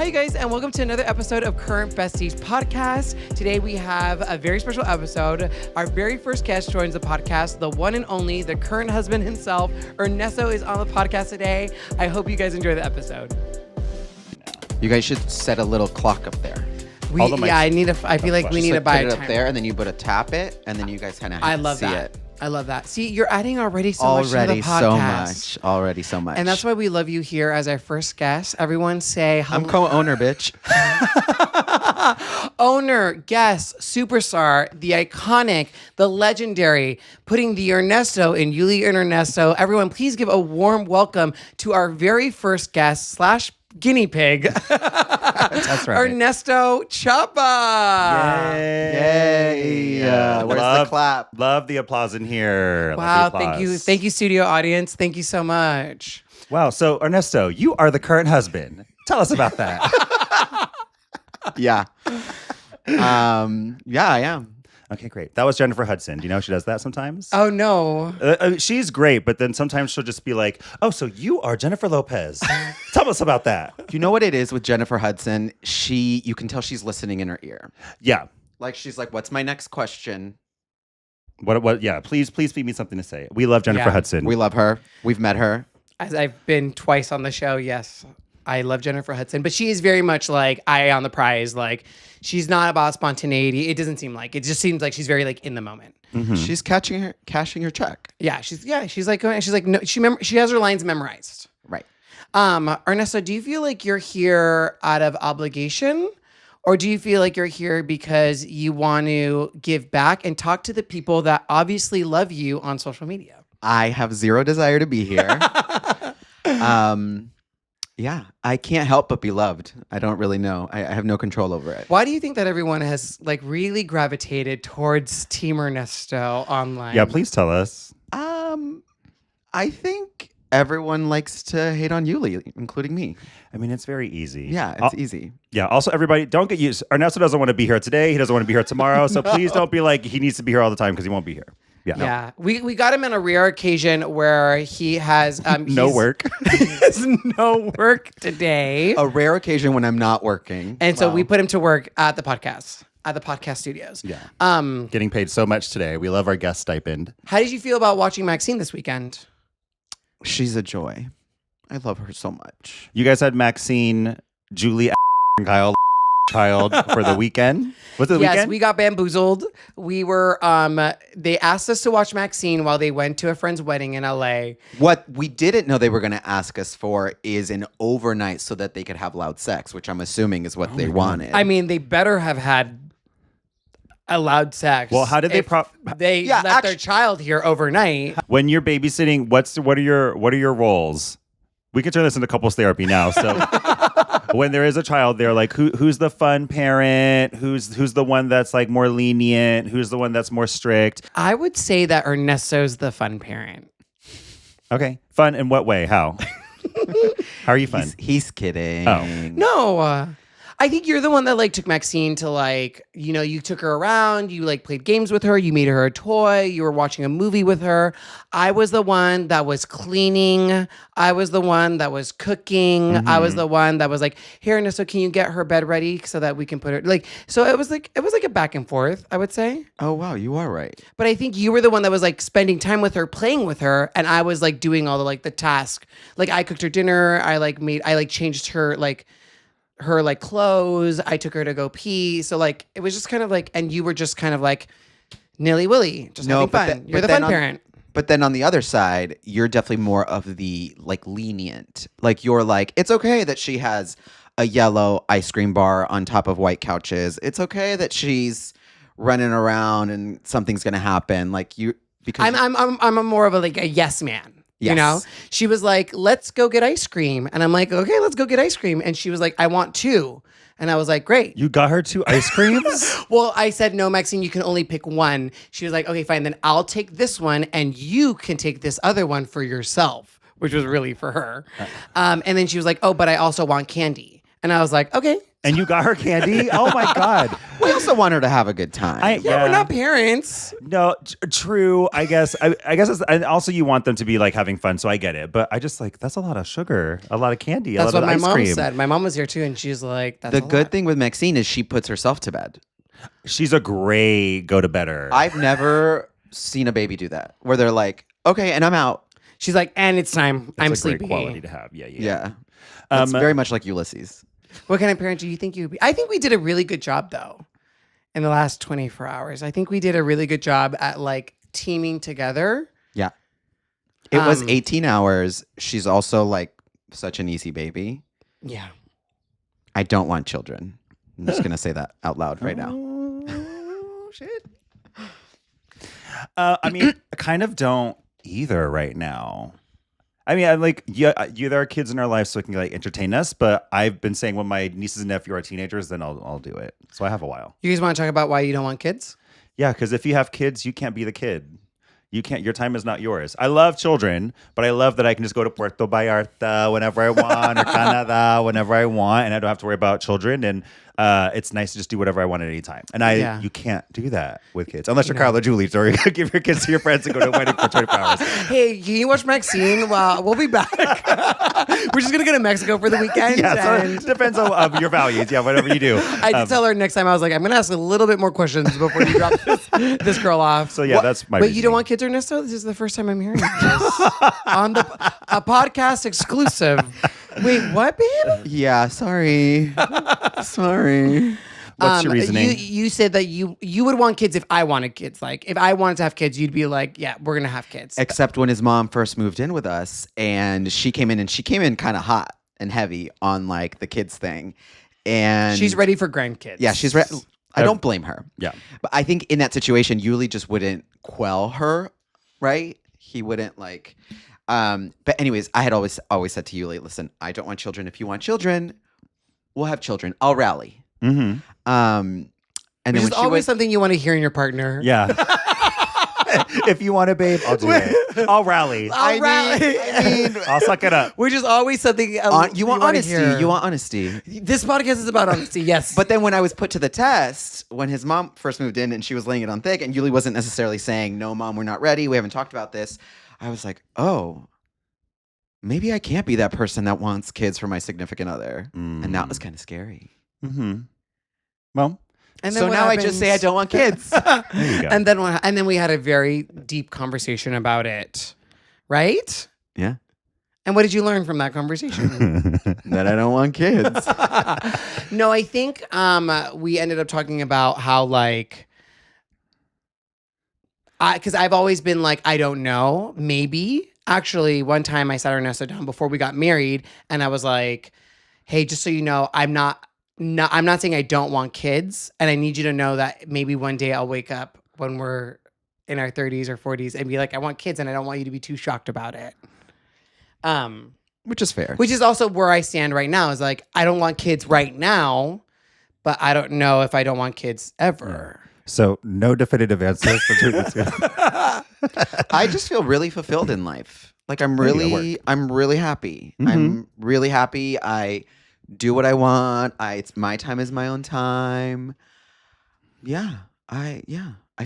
Hi, guys, and welcome to another episode of Current Besties podcast. Today, we have a very special episode. Our very first guest joins the podcast, the one and only, the current husband himself. Ernesto is on the podcast today. I hope you guys enjoy the episode. You guys should set a little clock up there. I feel like we need to buy put a it timer. up there, and then you put a tap it, and then you guys kind of see it. I love that. See, you're adding already so much to the podcast. Already so much. And that's why we love you here as our first guest. Everyone say hello. I'm co-owner, bitch. Owner, guest, superstar, the iconic, the legendary, putting the Ernesto in Uly and Ernesto. Everyone, please give a warm welcome to our very first guest / guinea pig. That's right. Ernesto Chapa. Yay. Where's the clap? Love the applause in here. Wow, thank you. Thank you, studio audience. Thank you so much. Wow, so Ernesto, you are the current husband. Tell us about that. Yeah. Yeah, I am. Okay, great. That was Jennifer Hudson. Do you know she does that sometimes? Oh, no. She's great, but then sometimes she'll just be like, oh, so you are Jennifer Lopez. Tell us about that. You know what it is with Jennifer Hudson? You can tell she's listening in her ear. Yeah. Like, she's like, what's my next question? What? Yeah, please feed me something to say. We love Jennifer Hudson. We love her. We've met her. As I've been twice on the show, yes. I love Jennifer Hudson, but she is very much like eye on the prize. Like, she's not about spontaneity. It doesn't seem like. It just seems like she's very like in the moment. Mm-hmm. She's cashing her check. Yeah, she's like no, she has her lines memorized. Right. Ernesto, do you feel like you're here out of obligation, or do you feel like you're here because you want to give back and talk to the people that obviously love you on social media? I have zero desire to be here. Yeah, I can't help but be loved. I don't really know. I have no control over it. Why do you think that everyone has like really gravitated towards Team Ernesto online? Yeah, please tell us. I think everyone likes to hate on Uly, including me. I mean, it's very easy. Yeah, it's easy. Yeah. Also, everybody, don't get used. Ernesto doesn't want to be here today. He doesn't want to be here tomorrow. So please don't be like he needs to be here all the time because he won't be here. Yeah. We got him on a rare occasion where he has no work. He has no work today. A rare occasion when I'm not working. And so we put him to work at the podcast studios. Yeah. Getting paid so much today. We love our guest stipend. How did you feel about watching Maxine this weekend? She's a joy. I love her so much. You guys had Maxine, Julie, and Kyle child for the weekend. Was it the weekend? Yes, we got bamboozled. We were they asked us to watch Maxine while they went to a friend's wedding in LA. What we didn't know they were going to ask us for is an overnight so that they could have loud sex, which I'm assuming is what they wanted. I mean, they better have had a loud sex. Well, how did they left their child here overnight? When you're babysitting, what are your roles? We can turn this into couples therapy now. So when there is a child there, like who's the fun parent? Who's the one that's like more lenient? Who's the one that's more strict? I would say that Ernesto's the fun parent. Okay. Fun in what way? How? How are you fun? He's kidding. Oh. No. I think you're the one that like took Maxine to like, you took her around, you like played games with her, you made her a toy, you were watching a movie with her. I was the one that was cleaning. I was the one that was cooking. Mm-hmm. I was the one that was like, here, Ernesto, can you get her bed ready so that we can put her so it was like a back and forth, I would say. Oh, wow, you are right. But I think you were the one that was like spending time with her, playing with her, and I was like doing all the like the task. Like I cooked her dinner, I changed her her clothes. I took her to go pee. So like it was just kind of like, and you were just kind of like nilly willy, just having fun. You're the fun parent. But then on the other side, you're definitely more of the like lenient. Like you're like, it's okay that she has a yellow ice cream bar on top of white couches. It's okay that she's running around and something's gonna happen. Like you, because I'm a more of a yes man. Yes. She was like, let's go get ice cream. And I'm like, okay, let's go get ice cream. And she was like, I want 2. And I was like, great. You got her 2 ice creams? Well, I said, no, Maxine, you can only pick 1. She was like, okay, fine. Then I'll take this one and you can take this other one for yourself, which was really for her. And then she was like, oh, but I also want candy. And I was like, okay. And you got her candy? Oh my God. We also want her to have a good time. Yeah, we're not parents. No, true. I guess. I guess. And also, you want them to be like having fun, so I get it. But I just like that's a lot of sugar, a lot of candy, That's a lot what of my ice mom cream. said. My mom was here too, and she's like, "That's The a good lot." thing with Maxine is she puts herself to bed. She's a great go to bedder. I've never seen a baby do that, where they're like, okay, and I'm out. She's like, "And it's time. That's I'm a sleepy." great quality to have. Yeah. Yeah. It's very much like Ulysses. What kind of parent do you think you'd be? I think we did a really good job though. In the last 24 hours, I think we did a really good job at like teaming together. Yeah. It was 18 hours. She's also like such an easy baby. Yeah. I don't want children. I'm just going to say that out loud right now. Oh, shit. I mean, I kind of don't either right now. I mean, I'm like, yeah, there are kids in our life so it can like entertain us. But I've been saying when my nieces and nephew are teenagers, then I'll do it. So I have a while. You guys want to talk about why you don't want kids? Yeah, because if you have kids, you can't be the kid. You can't. Your time is not yours. I love children, but I love that I can just go to Puerto Vallarta whenever I want, or Canada whenever I want, and I don't have to worry about children. And it's nice to just do whatever I want at any time. And you can't do that with kids unless you're Kyle or Julie. So you give your kids to your friends and go to a wedding for 24 hours. Hey, can you watch Maxine? Well, we'll be back. We're just gonna go to Mexico for the weekend. Yeah, so and it depends on your values. Yeah, whatever you do. I did tell her next time. I was like, I'm gonna ask a little bit more questions before you drop this girl off. So yeah, that's my. Wait, you reasoning. don't want kids, Ernesto? This is the first time I'm hearing this on a podcast exclusive. Wait, what, babe? Yeah, sorry. Sorry. What's your reasoning? You said that you would want kids if I wanted kids. Like if I wanted to have kids, you'd be like, yeah, we're gonna have kids. Except when his mom first moved in with us and she came in kind of hot and heavy on like the kids thing. And She's ready for grandkids. Yeah, she's ready. I don't blame her. Yeah. But I think in that situation, Uly just wouldn't quell her, right? He wouldn't like. But anyways, I had always said to Uly, listen, I don't want children. If you want children, we'll have children. I'll rally. Mm-hmm. And then Which is when she always went, something you want to hear in your partner. Yeah. If you want it, babe, I'll do it. I'll rally. I'll rally. I mean, I'll suck it up. Which is always something you want honesty. hear. You want honesty. This podcast is about honesty. Yes, But then when I was put to the test, when his mom first moved in and she was laying it on thick, and Uly wasn't necessarily saying, "No, mom, we're not ready. We haven't talked about this." I was like, "Oh, maybe I can't be that person that wants kids for my significant other," and that was kind of scary. Mm-hmm. Well, and So now I just say I don't want kids. there you go. And then we had a very deep conversation about it, right? Yeah, And what did you learn from that conversation? that I don't want kids. No, I think we ended up talking about how like because I've always been like, I don't know, maybe. Actually, one time I sat Ernesto down before we got married, and I was like, "Hey, just so you know, I'm not saying I don't want kids, and I need you to know that maybe one day I'll wake up when we're in our 30s or 40s and be like, I want kids, and I don't want you to be too shocked about it." Which is fair. Which is also where I stand right now. Is like, I don't want kids right now, but I don't know if I don't want kids ever. So no definitive answers between the two. I just feel really fulfilled in life. Like I'm There you really happy. Mhm. I'm really happy. I do what I want. It's my time is my own time. I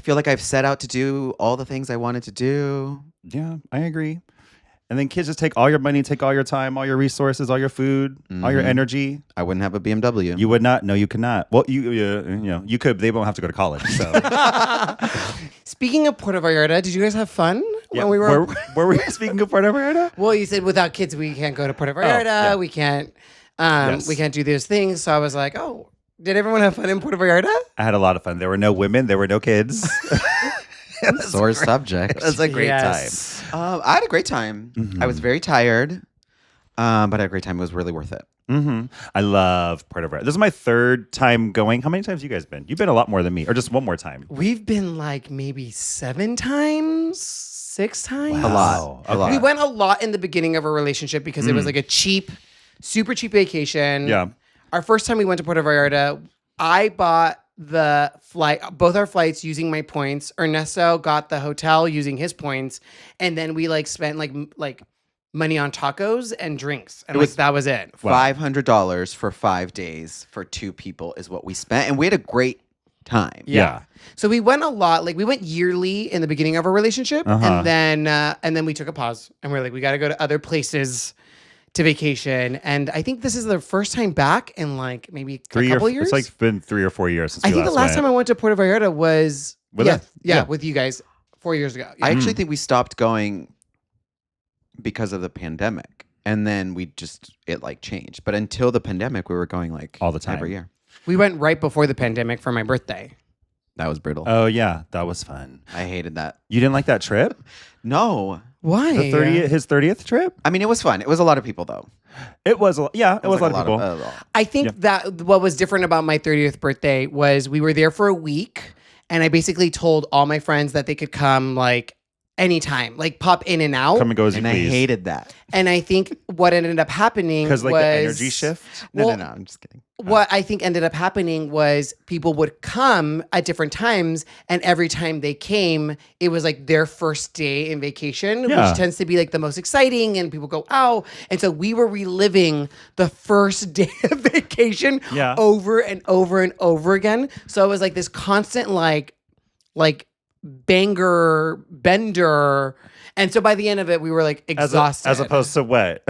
feel like I've set out to do all the things I wanted to do. Yeah, I agree. And then kids just take all your money, take all your time, all your resources, all your food, all your energy. I wouldn't have a BMW. You would not. No, you could not. Well, you could. But they won't have to go to college. So Speaking of Puerto Vallarta, did you guys have fun yeah. when we were? Were we speaking of Puerto Vallarta? Well, you said without kids we can't go to Puerto Vallarta. yeah. We can't. Yes. We can't do those things. So I was like, oh, did everyone have fun in Puerto Vallarta? I had a lot of fun. There were no women. There were no kids. Sore subject. It was a great Yes. I had a great time. I was very tired, but I had a great time. It was really worth it. time. Mm-hmm. I love Puerto Vallarta. This is my third time going. How many times have you guys been? You've been a lot more than me, or just one more time? We've been like maybe 7 times, 6 times. A lot. A lot. We went a lot in the beginning of our relationship because it was like a cheap, super cheap vacation. Yeah. Our first time we went to Puerto Vallarta, I bought the flight, both our flights using my points. Ernesto got the hotel using his points, and then we like spent like money on tacos and drinks, and that was it. $500 for 5 days for 2 people is what we spent, and we had a great time. Yeah. So we went a lot. Like we went yearly in the beginning of our relationship, and then we took a pause, and we're like, we got to go to other places to vacation. And I think this is the first time back in like maybe a couple years. It's like been 3 or 4 years since I think the last time I went to Puerto Vallarta was with you guys 4 years ago. Yeah. I actually think we stopped going because of the pandemic, and then it like changed. But until the pandemic, we were going like all the time every year. We went right before the pandemic for my birthday. That was brutal. Oh yeah, that was fun. I hated that. You didn't like that trip? No. Why? His 30th trip? I mean, it was fun. It was a lot of people, though. It was a lot of people. I think that what was different about my 30th birthday was we were there for a week, and I basically told all my friends that they could come like anytime, like pop in and out. Come and go as you And please. I hated that. And I think what ended up happening Because was like the energy shift? No, I'm just kidding. What I think ended up happening was people would come at different times, and every time they came, it was like their first day in vacation, Yeah. which tends to be like the most exciting, and people go, "Ow!" And so we were reliving the first day of vacation over and over and over again. So it was like this constant like bender. And so by the end of it, we were like exhausted. As opposed to what?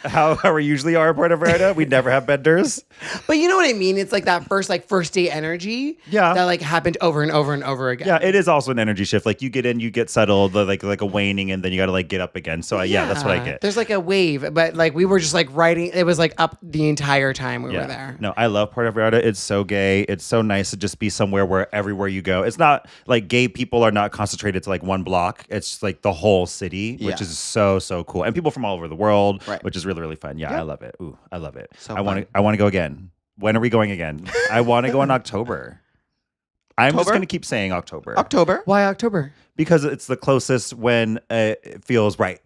how we usually are in Puerto Vallarta? We never have benders. But you know what I mean? It's like that first day energy that like happened over and over and over again. Yeah, it is also an energy shift. Like you get in, you get settled, like a waning, and then you got to like get up again. So that's what I get. There's like a wave, but like we were just like riding. It was like up the entire time we were there. No, I love Puerto Vallarta. It's so gay. It's so nice to just be somewhere where everywhere you go, it's not like gay people are not concentrated to like one block. It's like the whole city, which is so cool, and people from all over the world, which is really fun. Yeah, I love it. Ooh, I love it. So I want to go again. When are we going again? I want to go in October. I'm just going to keep saying October. October. Why October? Because it's the closest when it feels right.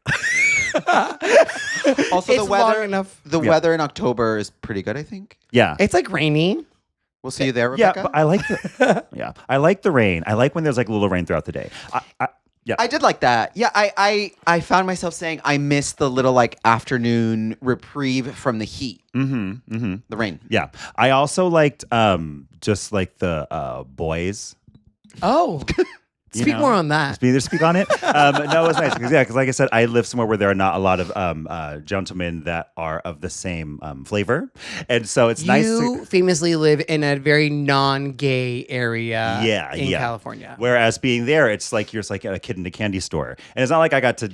Also, It's long enough. The weather in October is pretty good, I think. Yeah. It's like rainy. We'll see you there, Rebecca. Yeah, but I like I like the rain. I like when there's like a little rain throughout the day. I did like that. Yeah, I found myself saying I miss the little like afternoon reprieve from the heat. The rain. Yeah. I also liked just like the boys. Oh. Speak more on that. Speak on it. No, it was nice because like I said, I live somewhere where there are not a lot of gentlemen that are of the same flavor, and so it's nice. You famously live in a very non-gay area. In California. Whereas being there, it's like you're just like a kid in a candy store, and it's not like I got to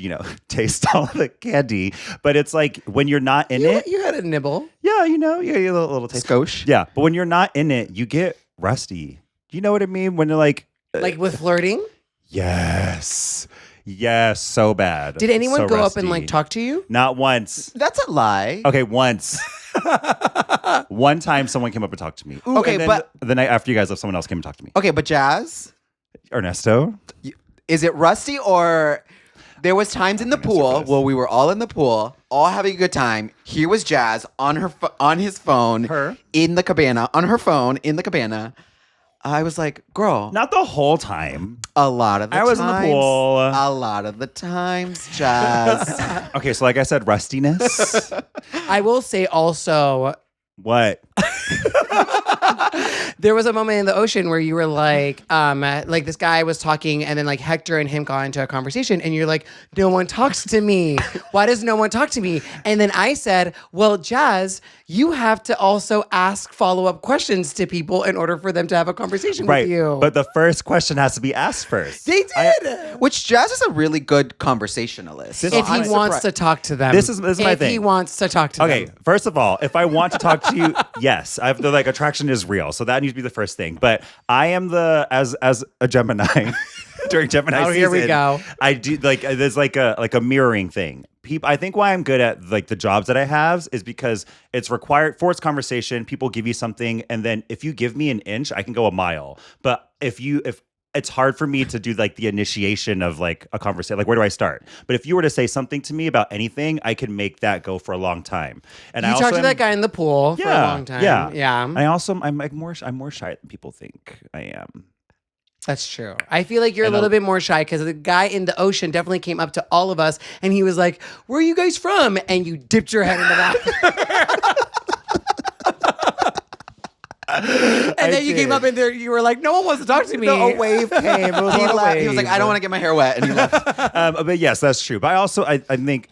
taste all the candy, but it's like when you're not in it, you had a nibble. Yeah, you a little taste. Skosh. Yeah, but when you're not in it, you get rusty. You know what I mean? When you're like with flirting? Yes, so bad. Did anyone go rusty. up and like talk to you? Not once. That's a lie. Okay, once. One time someone came up and talked to me. Ooh, okay, and then but the night after you guys left, someone else came and talked to me. Okay, but Jazz? Ernesto? Is it rusty or... There was times in the pool where we were all in the pool, all having a good time. Here was Jazz on his phone in the cabana, on her phone in the cabana. I was like, girl. Not the whole time. A lot of the times. I was in the pool. A lot of the times, Jazz. Okay, so like I said, rustiness. I will say also... What? There was a moment in the ocean where you were like this guy was talking, and then like Hector and him got into a conversation, and you're like, no one talks to me. Why does no one talk to me? And then I said, well, Jazz, you have to also ask follow-up questions to people in order for them to have a conversation with you. But the first question has to be asked first. They did. Which Jazz is a really good conversationalist. If he wants to talk to them. This is my thing. If he wants to talk to them. Okay, first of all, if I want to talk to you, yes, the like attraction is real. So that needs to be the first thing. But I am as a Gemini during Gemini season. Here we go. I do like there's like a mirroring thing. I think why I'm good at like the jobs that I have is because it's required for its conversation. People give you something, and then if you give me an inch, I can go a mile. But if it's hard for me to do like the initiation of like a conversation. Like, where do I start? But if you were to say something to me about anything, I can make that go for a long time. And you talked to that guy in the pool for a long time. Yeah. Yeah. I'm more shy than people think I am. That's true. I feel like you're a little bit more shy because the guy in the ocean definitely came up to all of us and he was like, "Where are you guys from?" And you dipped your head in the water. And then you came up in there, you were like, "No one wants to talk to me." No, a wave came. It was He a left. He was wave. like, I don't want to get my hair wet, and he left. But yes, that's true. But I think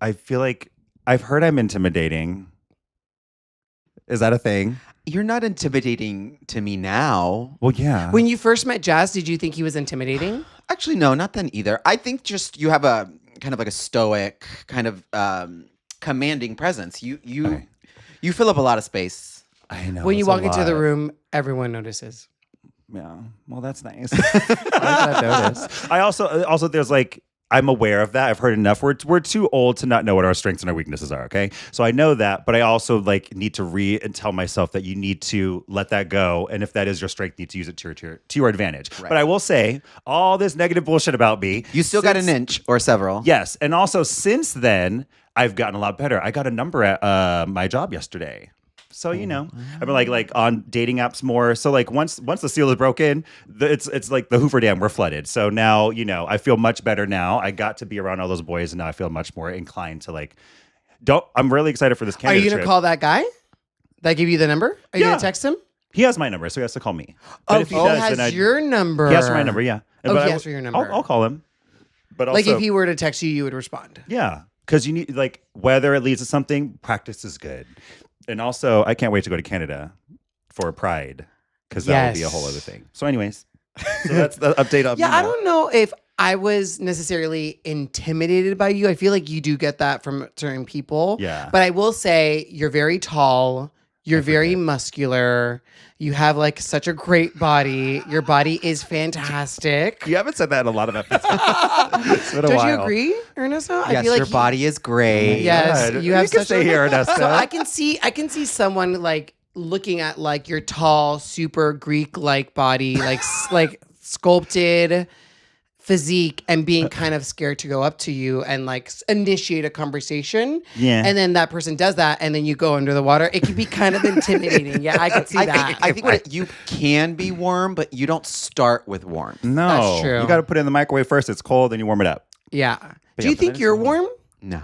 I feel like I've heard I'm intimidating. Is that a thing? You're not intimidating to me now. Well, yeah. When you first met Jazz, did you think he was intimidating? Actually, no, not then either. I think just you have a kind of like a stoic, kind of commanding presence. You fill up a lot of space. I know. When you it's walk a into the lot. room, everyone notices. Yeah. Well, that's nice. I like that notice. I also there's like I'm aware of that. I've heard enough. We're too old to not know what our strengths and our weaknesses are. Okay, so I know that, but I also like need to and tell myself that you need to let that go, and if that is your strength, you need to use it to your advantage. Right. But I will say all this negative bullshit about me. You still got an inch or several. Yes, and also since then I've gotten a lot better. I got a number at my job yesterday. So you know, I've been like on dating apps more. So like once the seal is broken, it's like the Hoover Dam, we're flooded. So now I feel much better now. I got to be around all those boys, and now I feel much more inclined to like. I'm really excited for this Are Canada you gonna trip. call that guy that gave you the number? Are you Yeah. gonna text him? He has my number, so he has to call me. Oh, if he has your number. He has my number, yeah. Oh, But he I- has your number. I'll call him. But also, Like if he were to text you, you would respond. yeah, because you need like whether it leads to something, practice is good. And also, I can't wait to go to Canada for Pride because that will be a whole other thing. So, anyways, so that's the update on Yeah, me I now. don't know if I was necessarily intimidated by you. I feel like you do get that from certain people. Yeah. But I will say you're very tall. You're very muscular. You have like such a great body. Your body is fantastic. You haven't said that in a lot of episodes. It's been a Don't while. you agree, Ernesto? I Yes, feel like your body is great. Yes, God. you have can such stay a here, Ernesto. So I can see someone like looking at like your tall, super Greek-like body, like like sculpted physique, and being kind of scared to go up to you and like initiate a conversation. Yeah. And then that person does that, and then you go under the water. It can be kind of intimidating. Yeah, I can see that. I think you can be warm, but you don't start with warm. No, That's true. You got to put it in the microwave first. It's cold, then you warm it up. Yeah. Do yeah, you but think that is you're so- warm? No.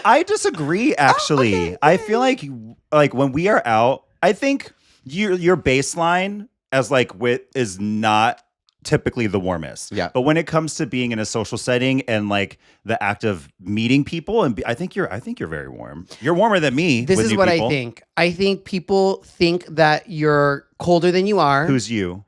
I disagree. Actually, I feel like when we are out, I think your baseline as like wit is not typically the warmest. Yeah. But when it comes to being in a social setting and like the act of meeting people, and I think you're very warm. You're warmer than me. This with is new what people. I think. I think people think that you're colder than you are. Who's you?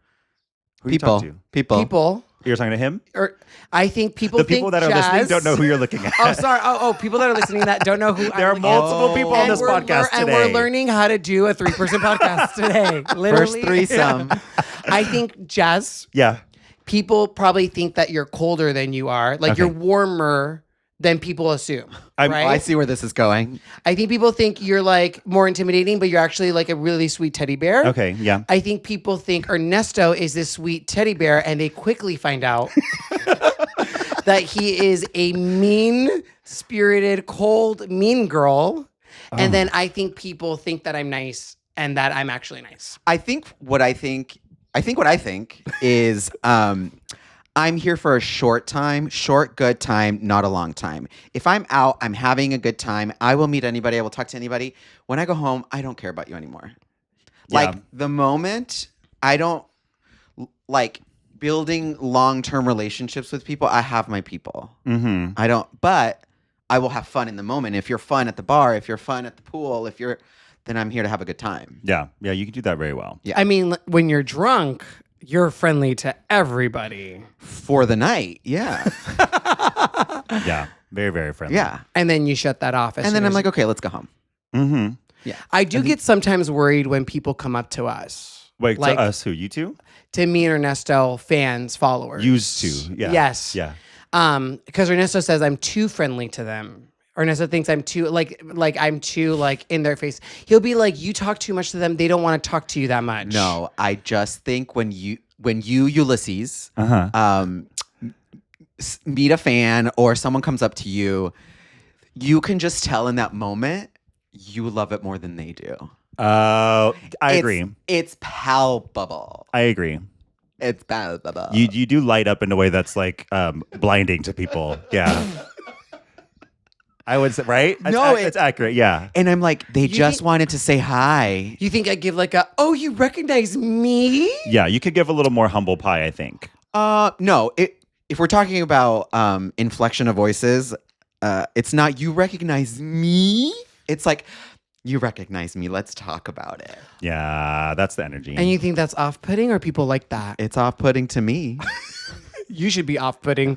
Who you People. talking to? People? You're talking to him. Or I think people The think people that are Jazz, listening don't know who you're looking at. Oh, sorry. People that are listening that don't know who There are I'm looking at. multiple people on And this we're podcast And today. we're learning how to do a 3-person podcast today. Literally. First threesome. I think, Jazz, Yeah. people probably think that you're colder than you are. Like Okay. you're warmer than people assume. I'm- right? I see where this is going. I think people think you're like more intimidating, but you're actually like a really sweet teddy bear. Okay. Yeah. I think people think Ernesto is this sweet teddy bear, and they quickly find out that he is a mean-spirited, cold, mean girl. And then I think people think that I'm nice and that I'm actually nice. I think what I think is I'm here for a short time, good time, not a long time. If I'm out, I'm having a good time. I will meet anybody. I will talk to anybody. When I go home, I don't care about you anymore. Like Yeah. the moment I don't like building long-term relationships with people, I have my people. Mm-hmm. I don't, but I will have fun in the moment. If you're fun at the bar, if you're fun at the pool, then I'm here to have a good time. Yeah. Yeah. You can do that very well. Yeah. I mean, when you're drunk, you're friendly to everybody. For the night, yeah. Yeah. Very, very friendly. Yeah. And then you shut that off. And then I'm like, okay, let's go home. Mm-hmm. Yeah. I do get sometimes worried when people come up to us. Wait, Like- to us who? You two? To me and Ernesto, fans, followers. Used to. Yeah. Yes. Yeah. Because Ernesto says I'm too friendly to them. Ernesto thinks I'm too like I'm too like in their face. He'll be like, you talk too much to them. They don't want to talk to you that much. No, I just think when you Ulysses Uh-huh. meet a fan or someone comes up to you, you can just tell in that moment you love it more than they do. I agree. It's palpable. I agree. It's palpable. You do light up in a way that's like blinding to people. Yeah. I would say, right? No, it's accurate. Yeah. And I'm like, they just think- wanted to say hi. You think I give like a, oh, you recognize me? Yeah. You could give a little more humble pie, I think. No. If we're talking about inflection of voices, it's not you recognize me. It's like you recognize me. Let's talk about it. Yeah. That's the energy. And you think that's off-putting or people like that? It's off-putting to me. You should be off-putting.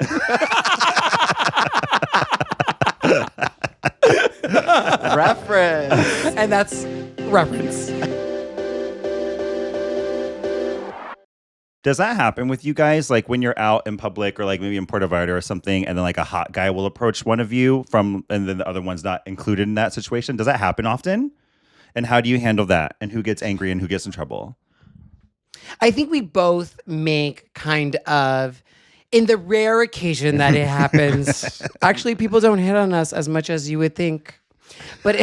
Reference. And that's reference. Does that happen with you guys? Like when you're out in public or like maybe in Puerto Vallarta or something, and then like a hot guy will approach one of you and then the other one's not included in that situation? Does that happen often? And how do you handle that? And who gets angry and who gets in trouble? I think we both make kind of, in the rare occasion that it happens, actually people don't hit on us as much as you would think. But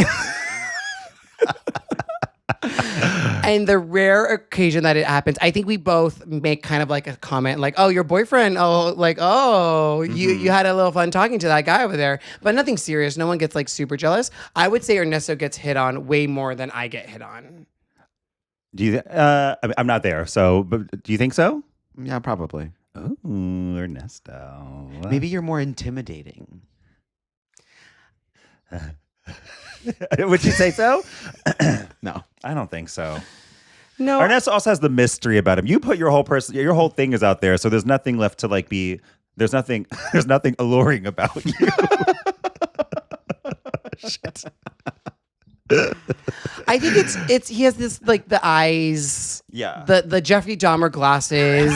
and the rare occasion that it happens, I think we both make kind of like a comment like, oh, your boyfriend, oh, like, oh, you had a little fun talking to that guy over there. But nothing serious. No one gets like super jealous. I would say Ernesto gets hit on way more than I get hit on. Do you? I'm not there, so. But do you think so? Yeah, probably. Oh, Ernesto. Maybe you're more intimidating. Would you say so? No. I don't think so. No. Ernesto also has the mystery about him. You put your whole thing is out there, so there's nothing left to like be. There's nothing alluring about you. Shit. I think it's he has this like the eyes, Yeah. the Jeffrey Dahmer glasses,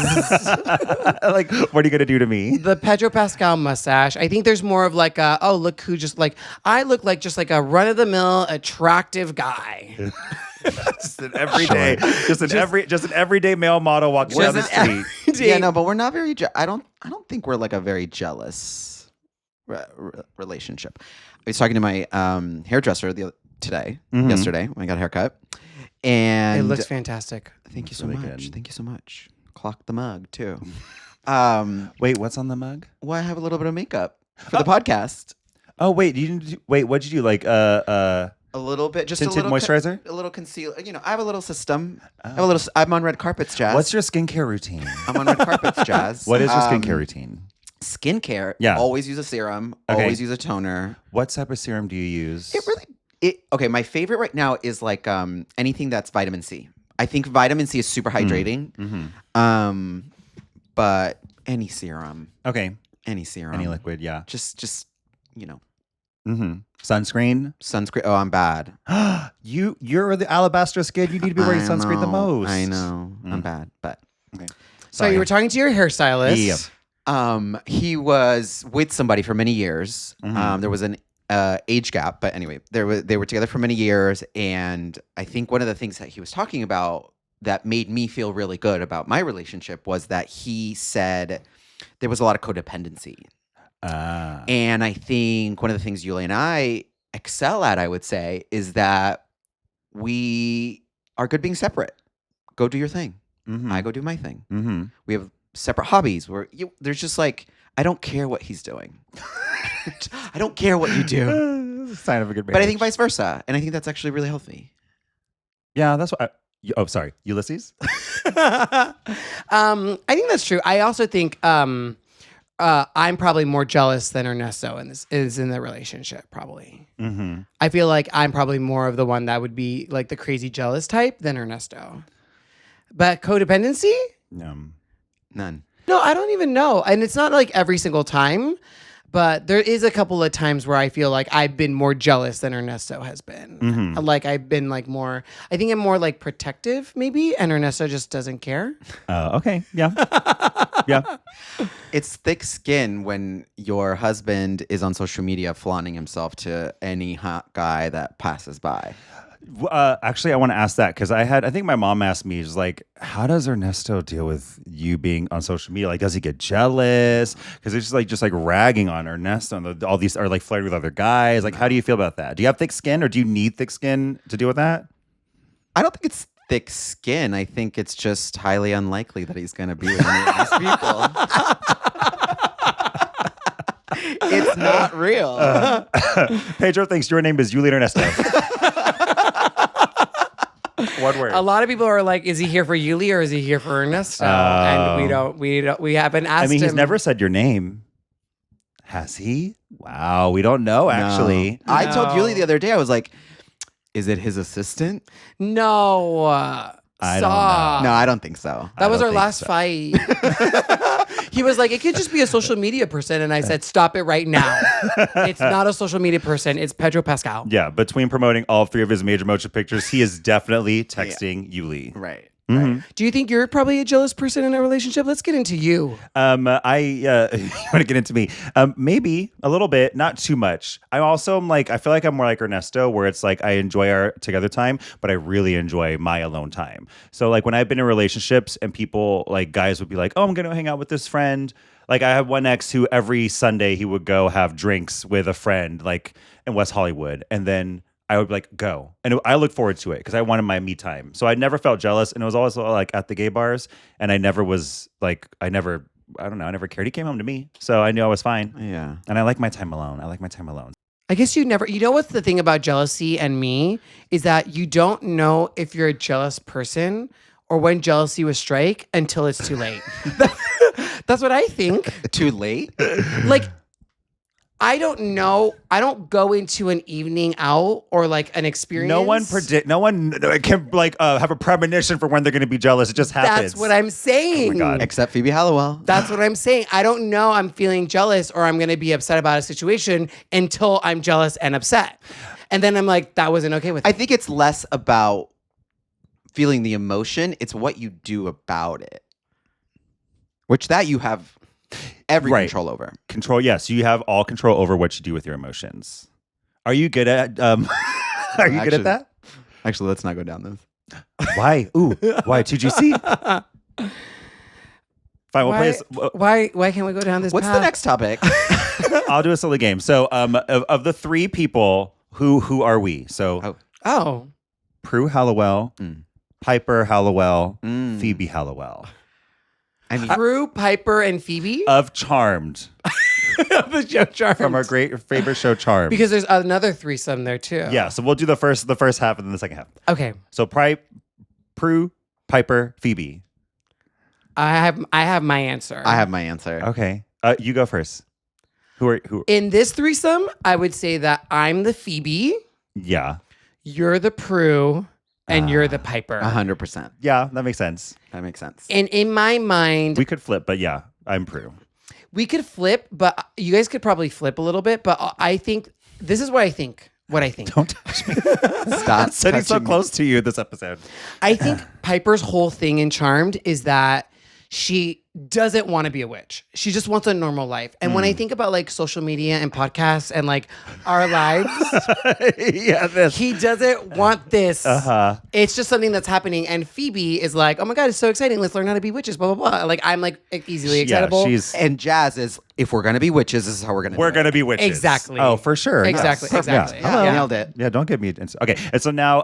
Like, what are you gonna do to me? the Pedro Pascal mustache. I think there's more of like a, oh, look who just like, I look like just like a run of the mill attractive guy. Just an everyday male model walking down the street. Yeah, no, but we're not very. I don't think we're like a very jealous relationship. I was talking to my hairdresser yesterday when I got a haircut, and It looks fantastic. Thank you so Really much. good. Thank you so much. Clock the mug too. Wait, what's on the mug? Well, I have a little bit of makeup for the podcast. Oh, wait, what'd you do? Like A little bit, just tinted a little moisturizer? a little concealer. You know, I have a little system. I'm on red carpets, Jazz. What's your skincare routine? I'm on red carpets, Jazz. What is your skincare routine? Skincare. Yeah. Always use a serum. Okay. Always use a toner. What type of serum do you use? Okay, my favorite right now is like anything that's vitamin C. I think vitamin C is super hydrating. But any serum. Okay. Any serum. Any liquid, yeah. Just you know. Sunscreen? Sunscreen. Oh, I'm bad. You're the alabaster skin. You need to be wearing sunscreen the most. I know. I'm bad, but Okay. So you were talking to your hairstylist. Yeah. he was with somebody for many years. There was an age gap, but anyway, they were together for many years, and I think one of the things that he was talking about that made me feel really good about my relationship was that he said there was a lot of codependency. And I think one of the things Uly and I excel at, I would say, is that we are good being separate. Go do your thing. I go do my thing. We have separate hobbies where there's just like, I don't care what he's doing. I don't care what you do. Sign of a good marriage. But I think vice versa. And I think that's actually really healthy. Yeah, that's what sorry. Ulysses? I think that's true. I also think I'm probably more jealous than Ernesto is in the relationship, probably. I feel like I'm probably more of the one that would be like the crazy jealous type than Ernesto. But codependency? No. None. No, I don't even know. And it's not like every single time, but there is a couple of times where I feel like I've been more jealous than Ernesto has been. Like I've been like more, I think I'm more like protective maybe, and Ernesto just doesn't care. Okay. Yeah. Yeah. It's thick skin when your husband is on social media flaunting himself to any hot guy that passes by. Actually, I want to ask that because I think my mom asked me, she's like, how does Ernesto deal with you being on social media? Like, does he get jealous? Because it's just like ragging on Ernesto and all these are like flirting with other guys. Like, how do you feel about that? Do you have thick skin or do you need thick skin to deal with that? I don't think it's thick skin. I think it's just highly unlikely that he's going to be with any of these people. It's not real. Pedro thinks your name is Uly and Ernesto. One word. A lot of people are like, is he here for Uly or is he here for Ernesto? And we haven't asked him. I mean, he's never said your name. Has he? Wow, we don't know, actually. No. I told Uly the other day, I was like, is it his assistant? No. I don't Stop. No, I don't think so. That I was don't our think last so. fight. He was like, it could just be a social media person. And I said, stop it right now. It's not a social media person. It's Pedro Pascal. Yeah, between promoting all 3 of his major motion pictures, he is definitely texting Uly. Right. Do you think you're probably a jealous person in a relationship? Let's get into you. You want to get into me? Maybe a little bit, not too much. I also am like, I feel like I'm more like Ernesto, where it's like I enjoy our together time, but I really enjoy my alone time. So like when I've been in relationships and people like guys would be like, oh, I'm going to hang out with this friend. Like I have one ex who every Sunday he would go have drinks with a friend like in West Hollywood, and then I would like go, and I look forward to it because I wanted my me time. So I never felt jealous, and it was always like at the gay bars, and I never was like, I never cared. He came home to me, so I knew I was fine. Yeah. And I like my time alone. I guess you know what's the thing about jealousy and me is that you don't know if you're a jealous person or when jealousy will strike until it's too late. That's what I think. Too late? Like, I don't know. I don't go into an evening out or like an experience. No one can like have a premonition for when they're going to be jealous. It just happens. That's what I'm saying. Oh my God. Except Phoebe Halliwell. That's what I'm saying. I don't know I'm feeling jealous or I'm going to be upset about a situation until I'm jealous and upset. And then I'm like, that wasn't okay with me. I think it's less about feeling the emotion. It's what you do about it. Which that you have every Right. control over. Control. Yes, you have all control over what you do with your emotions. Are you good at? Are you good at that? Actually, let's not go down this. Why? Ooh, why? 2GC? Fine, we'll play. Why can't we go down this What's path? the next topic? I'll do a silly game. So, of the 3 people, who are we? So, Oh. Prue Halliwell, Piper Halliwell, Mm. Phoebe Halliwell. I mean, Prue, Piper, and Phoebe? Of Charmed. The show Charmed. From our great favorite show, Charmed. Because there's another threesome there too. Yeah, so we'll do the first half and then the second half. Okay. So Prue, Piper, Phoebe. I have my answer. I have my answer. Okay. You go first. Who? In this threesome, I would say that I'm the Phoebe, Yeah. you're the Prue, and you're the Piper. 100%. Yeah, that makes sense. That makes sense. And in my mind, We could flip, but yeah, I'm Prue. we could flip, but you guys could probably flip a little bit. But I think this is what I think. Don't touch me. Stop Sitting so touching me. close to you this episode. I think Piper's whole thing in Charmed is that she doesn't want to be a witch. She just wants a normal life. And when I think about like social media and podcasts and like our lives, Yeah, this. he doesn't want this. Uh-huh. It's just something that's happening. And Phoebe is like, oh my God, it's so exciting. Let's learn how to be witches, blah, blah, blah. Like, I'm like easily excitable. Yeah, she's. And Jazz is, if we're going to be witches, this is how we're going to We're gonna be witches. Exactly. Oh, for sure. Exactly, Yes. exactly. Yeah. Hello. Yeah. Nailed it. Yeah, don't get me. Okay, and so now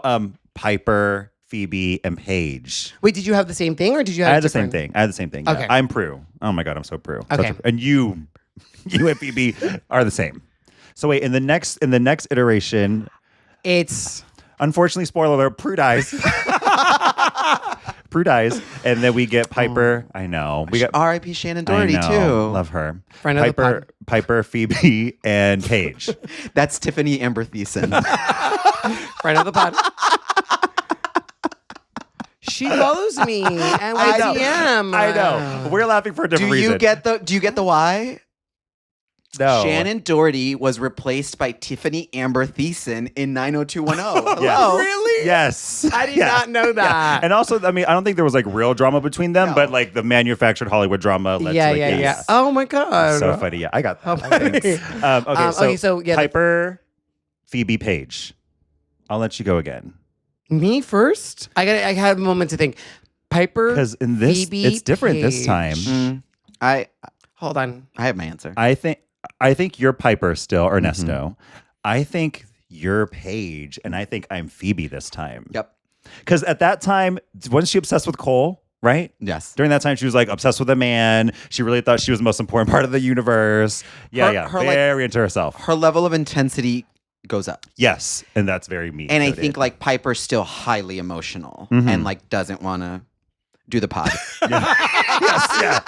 Piper, Phoebe, and Paige. Wait, did you have the same thing or did you have I had the same different- thing. I had the same thing. Yeah. Okay. I'm Prue. Oh my God, I'm so Prue. Okay. And you and Phoebe are the same. So wait, in the next iteration, It's unfortunately, spoiler alert, Prue dies. Prue dies, and then we get Piper. I know. We got R.I.P. Shannon Doherty, I know, too. Love her. Friend of the Piper, Phoebe, and Paige. That's Tiffany Amber Thiessen. friend of the pod. She follows me and we I know. DM. I know. We're laughing for a different reason. Do you get the why? No. Shannon Doherty was replaced by Tiffany Amber Thiessen in 90210. Yes. Hello. Really? Yes. I did not know that. And also, I mean, I don't think there was like real drama between them, No. but like the manufactured Hollywood drama led Yeah, to like, yeah, yeah. yes. Oh my God. So funny. Yeah, I got that. Oh, Thanks. Okay, okay, so, yeah, Piper, Phoebe, Paige. I'll let you go again. Me first? I had a moment to think. Piper, Because in this, Phoebe, it's different this time. Paige. I Hold on. have my answer. I think you're Piper still, Mm-hmm. Ernesto. I think you're Paige, and I think I'm Phoebe this time. Yep. Because at that time, wasn't she obsessed with Cole? Right? Yes. During that time, she was like obsessed with a man. She really thought she was the most important part of the universe. Yeah, Her, very into herself. Her level of intensity goes up. Yes, and that's very me. And I think like Piper's still highly emotional and like doesn't want to do the pod.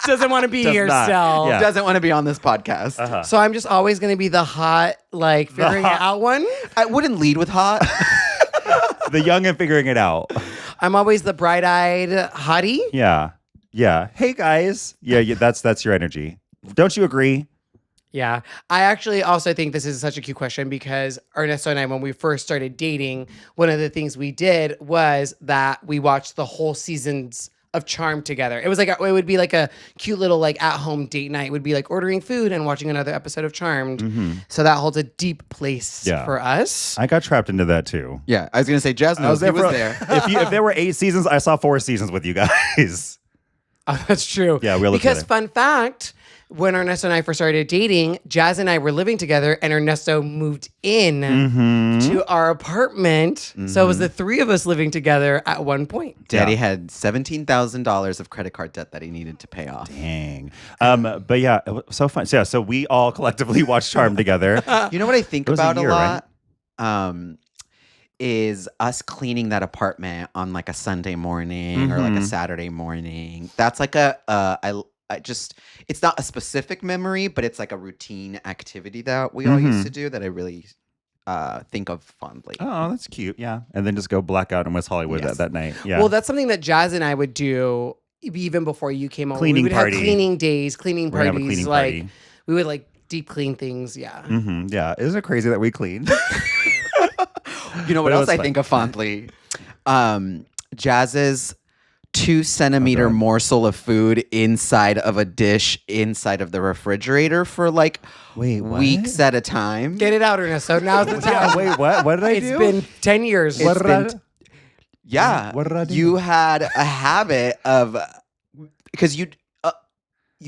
Doesn't want to be Does not. yourself. Yeah. Doesn't want to be on this podcast. So I'm just always going to be the hot, like figuring it out one. I wouldn't lead with hot. the young and figuring it out. I'm always the bright-eyed hottie. Yeah. Hey guys. Yeah. That's your energy. Don't you agree? Yeah. I actually also think this is such a cute question because Ernesto and I, when we first started dating, one of the things we did was that we watched the whole seasons of Charmed together. It was like, it would be like a cute little like at-home date night. It would be like ordering food and watching another episode of Charmed. So that holds a deep place for us. I got trapped into that too. Yeah, I was gonna say Jazz knows he was there. If there were 8 seasons, I saw 4 seasons with you guys. Oh, that's true. Yeah, we all lived because together. fun fact, when Ernesto and I first started dating, Jazz and I were living together, and Ernesto moved in to our apartment. So it was the three of us living together at one point. Daddy had $17,000 of credit card debt that he needed to pay off. Dang. But yeah, it was so fun. So we all collectively watched Charmed together. You know what I think It was a about a year, lot? Is us cleaning that apartment on like a Sunday morning or like a Saturday morning. That's like I just, it's not a specific memory, but it's like a routine activity that we all used to do that I really think of fondly. Oh, that's cute. Yeah. And then just go black out in West Hollywood Yes. that night. Yeah. Well, that's something that Jazz and I would do even before you came over. Cleaning we would party. have cleaning days, cleaning We're gonna have a parties. cleaning like party. we would like deep clean things. Yeah. Yeah. Isn't it crazy that we cleaned? You know what But it else was I fun. think of fondly? Jazz's 2-centimeter morsel of food inside of a dish inside of the refrigerator for like Wait, what? weeks at a time. Get it out, Ernesto. Now's the time. Yeah, wait, what? What did I It's do? been 10 years. What did I- Yeah. What did I do? You had a habit of, because you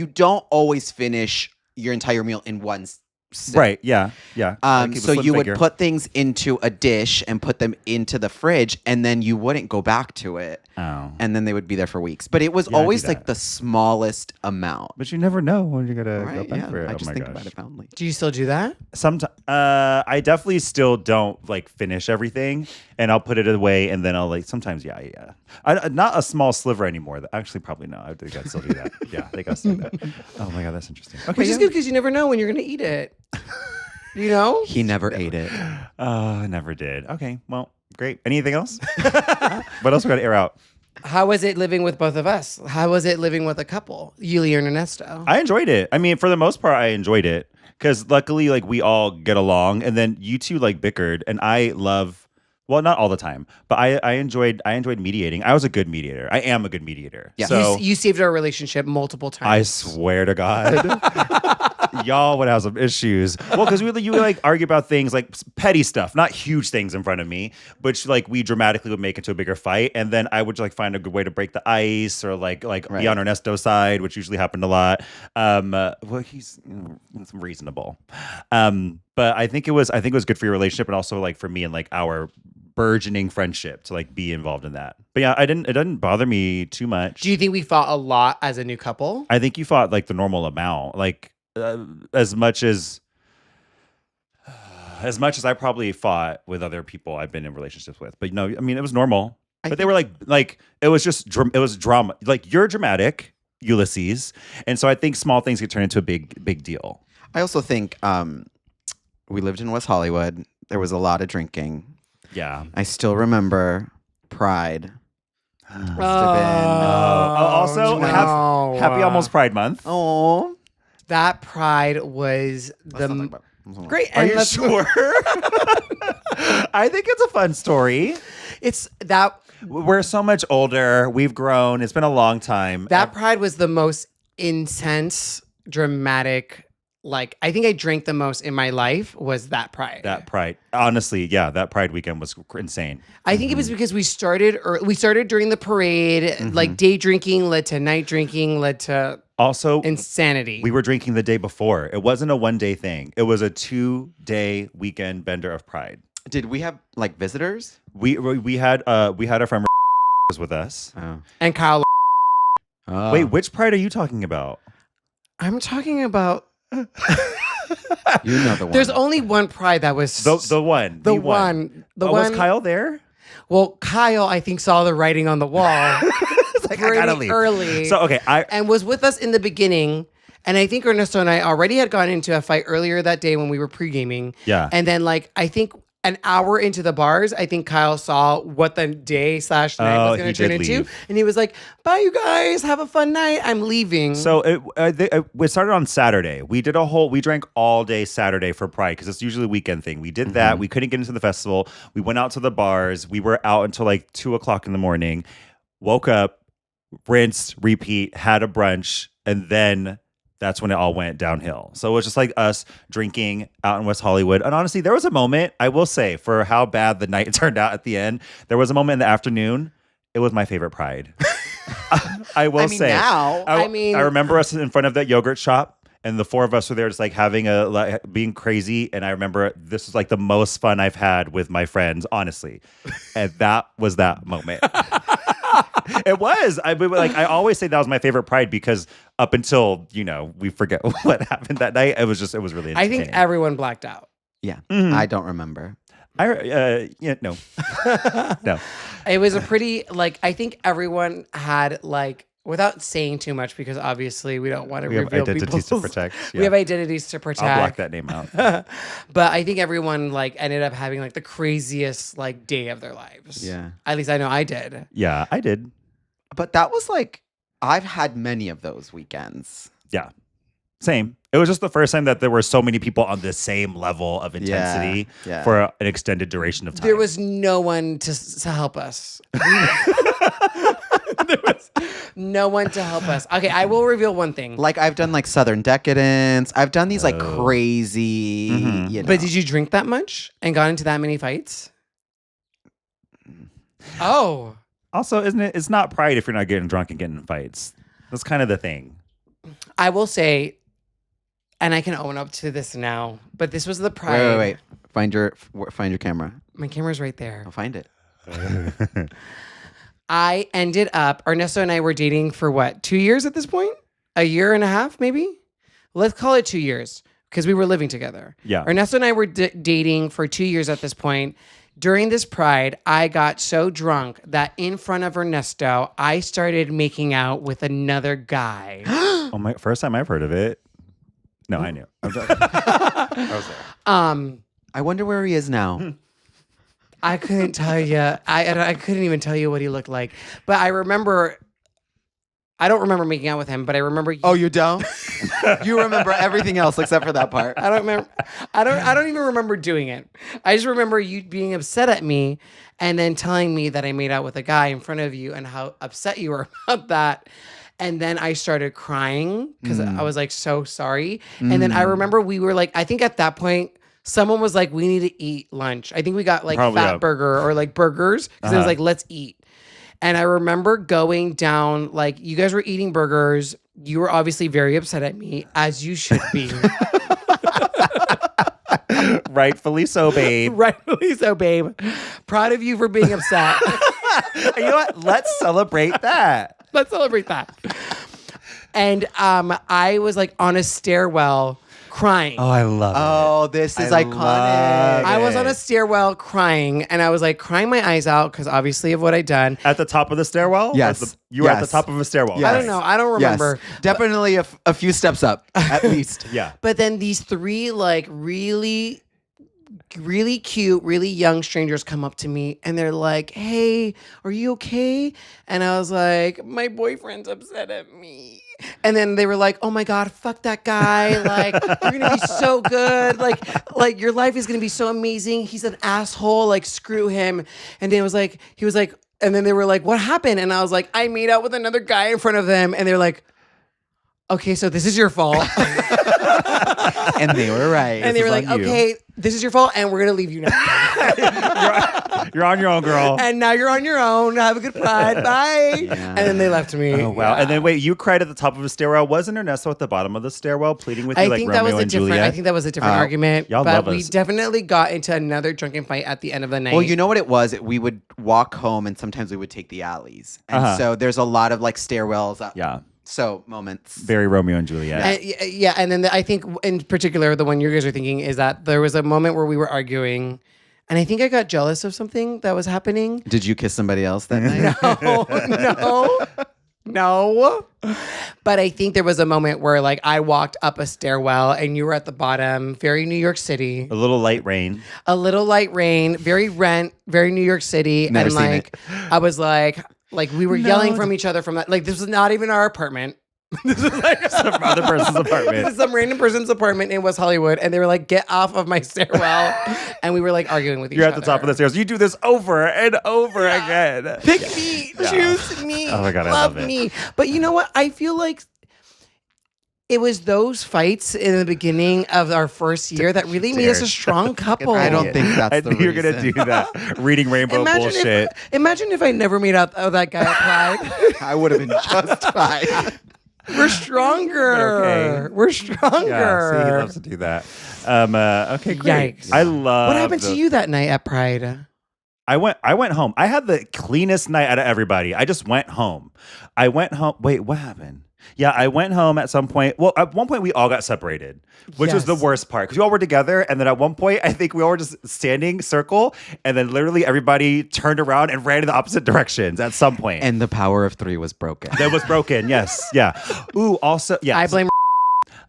don't always finish your entire meal in one sip. Right. Yeah. Yeah. I keep a So slim you figure. would put things into a dish and put them into the fridge, and then you wouldn't go back to it. Oh. And then they would be there for weeks. But it was Yeah, I do always that. like the smallest amount. But you never know when you're gonna Right? go back Yeah. for it. I Oh just my think gosh. about it fondly. Do you still do that? Sometimes I definitely still don't like finish everything, and I'll put it away, and then I'll like sometimes yeah. Not a small sliver anymore. Actually, probably no. I think I'd still do that. Yeah, I think I'll still do that. Oh my god, that's interesting. Okay, Which is good because you never know when you're going to eat it. You know? He never ate it. I never did. Okay, well, great. Anything else? What else we got to air out? How was it living with both of us? How was it living with a couple, Uly and Ernesto? I enjoyed it. I mean, for the most part, I enjoyed it because luckily, like we all get along, and then you two like bickered, and I love. Well, not all the time, but I enjoyed mediating. I was a good mediator. I am a good mediator. Yeah. So You saved our relationship multiple I times. swear to God, y'all would have some issues. Well, because you would like argue about things like petty stuff, not huge things in front of me, which like we dramatically would make into a bigger fight, and then I would like find a good way to break the ice or like be on Ernesto's side, which usually happened a lot. Well, he's reasonable, but I think it was good for your relationship and also like for me and like our burgeoning friendship to like be involved in that. But yeah, it didn't bother me too much. Do you think we fought a lot as a new couple? I think you fought like the normal amount, like as much as I probably fought with other people I've been in relationships with. But no, I mean it was normal. But they were like it was just it was drama. Like you're dramatic, Ulysses, and so I think small things could turn into a big deal. I also think we lived in West Hollywood. There was a lot of drinking. Yeah. I still remember Pride. Must have been. Also, no. happy almost Pride Month. Oh. That Pride was great. Are And you let's- sure? I think it's a fun story. It's that We're so much older. We've grown. It's been a long time. that Pride was the most intense, dramatic. Like I think I drank the most in my life was that Pride. That Pride. Honestly, yeah, that Pride weekend was insane. I think it was because we started during the parade. Like day drinking led to night drinking, led to Also, insanity. we were drinking the day before. It wasn't a 1-day thing. It was a 2-day weekend bender of Pride. Did we have like visitors? We had our friend was with us. Oh. And Kyle. Wait, which pride are you talking about? I'm talking about. You know the one. There's only one pride that was The one. The one. Was Kyle there? Well, Kyle, I think, saw the writing on the wall Like, I gotta leave early. So okay, and was with us in the beginning. And I think Ernesto and I already had gone into a fight earlier that day when we were pre-gaming. Yeah. And then I think an hour into the bars, I think Kyle saw what the day/night was going to turn into. Leave. And he was like, bye, you guys. Have a fun night. I'm leaving. So it started on Saturday. We drank all day Saturday for Pride because it's usually a weekend thing. We did that. We couldn't get into the festival. We went out to the bars. We were out until 2:00 in the morning. Woke up, rinsed, repeat, had a brunch, and then that's when it all went downhill. So it was just like us drinking out in West Hollywood. And honestly, there was a moment, I will say, for how bad the night turned out at the end, there was a moment in the afternoon. It was my favorite Pride. I will say. Now. I remember us in front of that yogurt shop, and the four of us were there just having being crazy. And I remember this was the most fun I've had with my friends, honestly. And that was that moment. It was. I always say that was my favorite Pride because up until we forget what happened that night, it was really. I think everyone blacked out. Yeah, I don't remember. No. No. It was a pretty I think everyone had without saying too much because obviously we don't want to reveal identities to people's- protect. We have identities to protect. I'll block that name out. But I think everyone ended up having the craziest day of their lives. Yeah. At least I know I did. Yeah, I did. But that was I've had many of those weekends. Yeah. Same. It was just the first time that there were so many people on the same level of intensity Yeah. for an extended duration of time. There was no one to help us. There was no one to help us. Okay, I will reveal one thing. I've done Southern Decadence. I've done these crazy. You know. But did you drink that much and got into that many fights? Oh. Also, isn't it? It's not Pride if you're not getting drunk and getting in fights. That's kind of the thing. I will say, and I can own up to this now, but this was the Pride. Wait. Find your camera. My camera's right there. I'll find it. I ended up, Ernesto and I were dating for 2 years at this point? A year and a half, maybe? Let's call it 2 years because we were living together. Yeah. Ernesto and I were dating for 2 years at this point. During this Pride, I got so drunk that in front of Ernesto, I started making out with another guy. Oh my! First time I've heard of it. No, I knew. I was there. I wonder where he is now. I couldn't tell you. I couldn't even tell you what he looked like. But I remember. I don't remember making out with him, but I remember. Oh, you don't? You remember everything else except for that part. I don't remember. I don't even remember doing it. I just remember you being upset at me, and then telling me that I made out with a guy in front of you, and how upset you were about that. And then I started crying because I was so sorry. And then I remember we were I think at that point. Someone was like, we need to eat lunch. I think we got Probably, Fat yeah. Burger or burgers because it was let's eat. And I remember going down, you guys were eating burgers. You were obviously very upset at me, as you should be. Rightfully so, babe. Rightfully so, babe. Proud of you for being upset. You know what? Let's celebrate that. Let's celebrate that. And I was on a stairwell crying. Oh, I love it. Oh, this is I iconic. love I was on a it. stairwell crying, and I was crying my eyes out because obviously of what I'd done. At the top of the stairwell? Yes. You were at the Yes. top of a stairwell. Yes. I don't know. I don't remember. Yes. Definitely a few steps up, at least. Yeah. But then these three really, really cute, really young strangers come up to me and they're like, "Hey, are you okay?" And I was like, "My boyfriend's upset at me." And then they were like, "Oh my God, fuck that guy. You're gonna be so good. Like your life is gonna be so amazing. He's an asshole. Screw him." And then he was like, and then they were like, "What happened?" And I was like, "I made out with another guy in front of them." And they're like, "Okay, so this is your fault." And they were right. And they were like, on you. "Okay, this is your fault, and we're gonna leave you now. You're on your own, girl. And now you're on your own. Have a good pride. Bye. Yeah. And then they left me. Oh wow! Yeah. And then wait, you cried at the top of a stairwell. Wasn't Ernesto at the bottom of the stairwell pleading with you I like think that was Romeo a and different. Juliet? I think that was a different argument. y'all but love we us. definitely got into another drunken fight at the end of the night. Well, you know what it was? We would walk home and sometimes we would take the alleys. And so there's a lot of like stairwells up. Yeah. So moments. Very Romeo and Juliet. And, yeah, and then I think in particular, the one you guys are thinking is that there was a moment where we were arguing, and I think I got jealous of something that was happening. Did you kiss somebody else that night? No. But I think there was a moment where like I walked up a stairwell and you were at the bottom, very New York City. A little light rain. A little light rain, very Rent, very New York City. Never and seen like I was like we were yelling from each other from that. Like this was not even our apartment. This was like Some other person's apartment. This is some random person's apartment in West Hollywood, and they were like, "Get off of my stairwell!" And we were like arguing with each other. You're at the top of the stairs. You do this over and over again. Pick me, choose me, Oh my God, I love love it. me. But you know what? I feel like it was those fights in the beginning of our first year that really made us a strong couple. I don't think that's I the knew you're gonna reason. do that. Reading rainbow bullshit. Imagine if I never made out with that guy at Pride. I would have been just fine. We're stronger. Okay. We're stronger. Yeah, see, he loves to do that. Okay, great. Yikes. I love. What happened to you that night at Pride? I went home. I had the cleanest night out of everybody. I just went home. I went home. Wait, what happened? Yeah, I went home at some point. Well, at one point we all got separated, which was the Yes. worst part because we all were together, and then at one point I think we all were just standing circle, and then literally everybody turned around and ran in the opposite directions at some point. And the power of 3 was broken. that was broken. Yes, yeah. Ooh, also, yeah. I blame.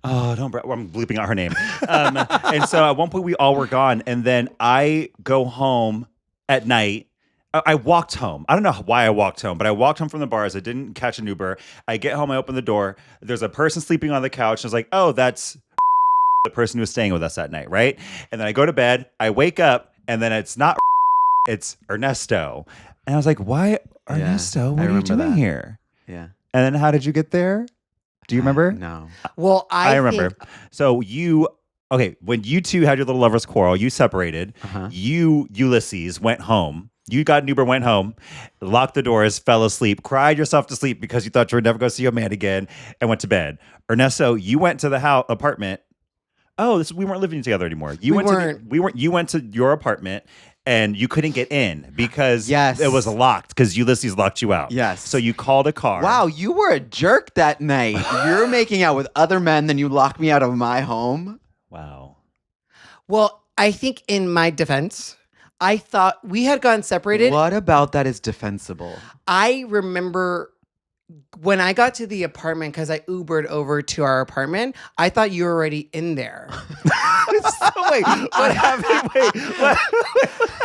Oh, don't. I'm bleeping out her name. And so at one point we all were gone, and then I go home at night. I walked home. I don't know why I walked home, but I walked home from the bars. I didn't catch an Uber. I get home. I open the door. There's a person sleeping on the couch. I was like, oh, that's the person who was staying with us that night, right? And then I go to bed. I wake up, and then it's not. It's Ernesto. And I was like, why, Ernesto? What are you remember doing that. here? Yeah. And then how did you get there? Do you remember? No. Well, I remember. think- So when you two had your little lovers quarrel, you separated. Uh-huh. You, Ulysses, went home. You got an Uber, went home, locked the doors, fell asleep, cried yourself to sleep because you thought you were never going to see your man again, and went to bed. Ernesto, you went to the apartment. Oh, we weren't living together anymore. You went to your apartment, and you couldn't get in because Yes. it was locked because Ulysses locked you out. Yes. So you called a car. Wow, you were a jerk that night. You're making out with other men, then you locked me out of my home. Wow. Well, I think in my defense, I thought we had gotten separated. What about that is defensible? I remember when I got to the apartment, because I Ubered over to our apartment, I thought you were already in there. So wait, what happened? Wait, what?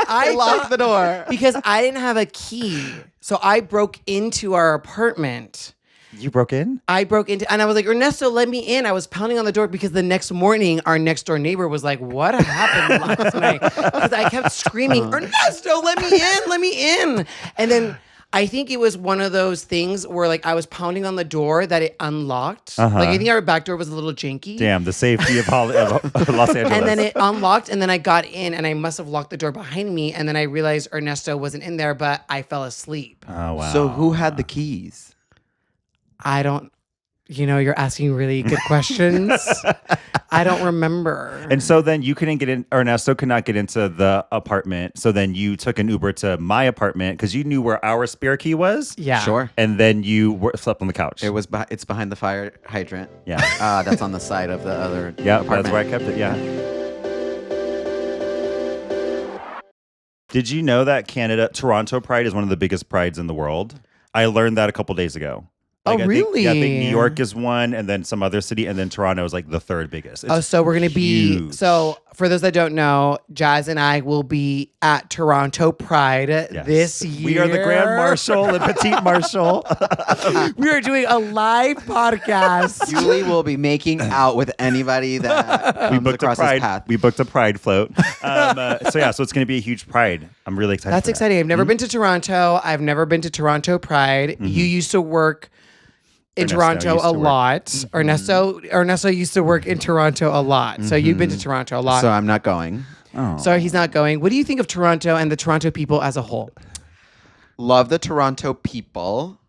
I locked the door. because I didn't have a key. So I broke into our apartment. You broke in? I broke into, and I was like, Ernesto, let me in. I was pounding on the door because the next morning, our next door neighbor was like, what happened last night? Because I kept screaming, Ernesto, let me in, let me in. And then I think it was one of those things where like I was pounding on the door that it unlocked. Uh-huh. Like I think our back door was a little janky. Damn, the safety of Los Angeles. And then it unlocked, and then I got in, and I must have locked the door behind me. And then I realized Ernesto wasn't in there, but I fell asleep. Oh, wow. So who had the keys? I don't, you're asking really good questions. I don't remember. And so then you couldn't get in, Ernesto could not get into the apartment. So then you took an Uber to my apartment because you knew where our spare key was. Yeah. Sure. And then you slept on the couch. It's behind the fire hydrant. Yeah. That's on the side of the other Yeah, apartment. that's where I kept it. Yeah. Did you know that Toronto Pride is one of the biggest prides in the world? I learned that a couple days ago. Oh, I think really? I think New York is one, and then some other city, and then Toronto is like the third biggest. It's So we're going to be, huge. so for those that don't know, Jazz and I will be at Toronto Pride Yes. this year. We are the Grand Marshal and Petite Marshal. We are doing a live podcast. Uly will be making out with anybody that comes across his path. We booked a Pride float. So it's going to be a huge Pride. I'm really excited. That's for that. exciting. I've never been to Toronto. I've never been to Toronto Pride. You used to work in Ernesto Toronto used to a work. lot. Ernesto used to work in Toronto a lot. So you've been to Toronto a lot. So I'm not going. Oh. Sorry, he's not going. What do you think of Toronto and the Toronto people as a whole? Love the Toronto people.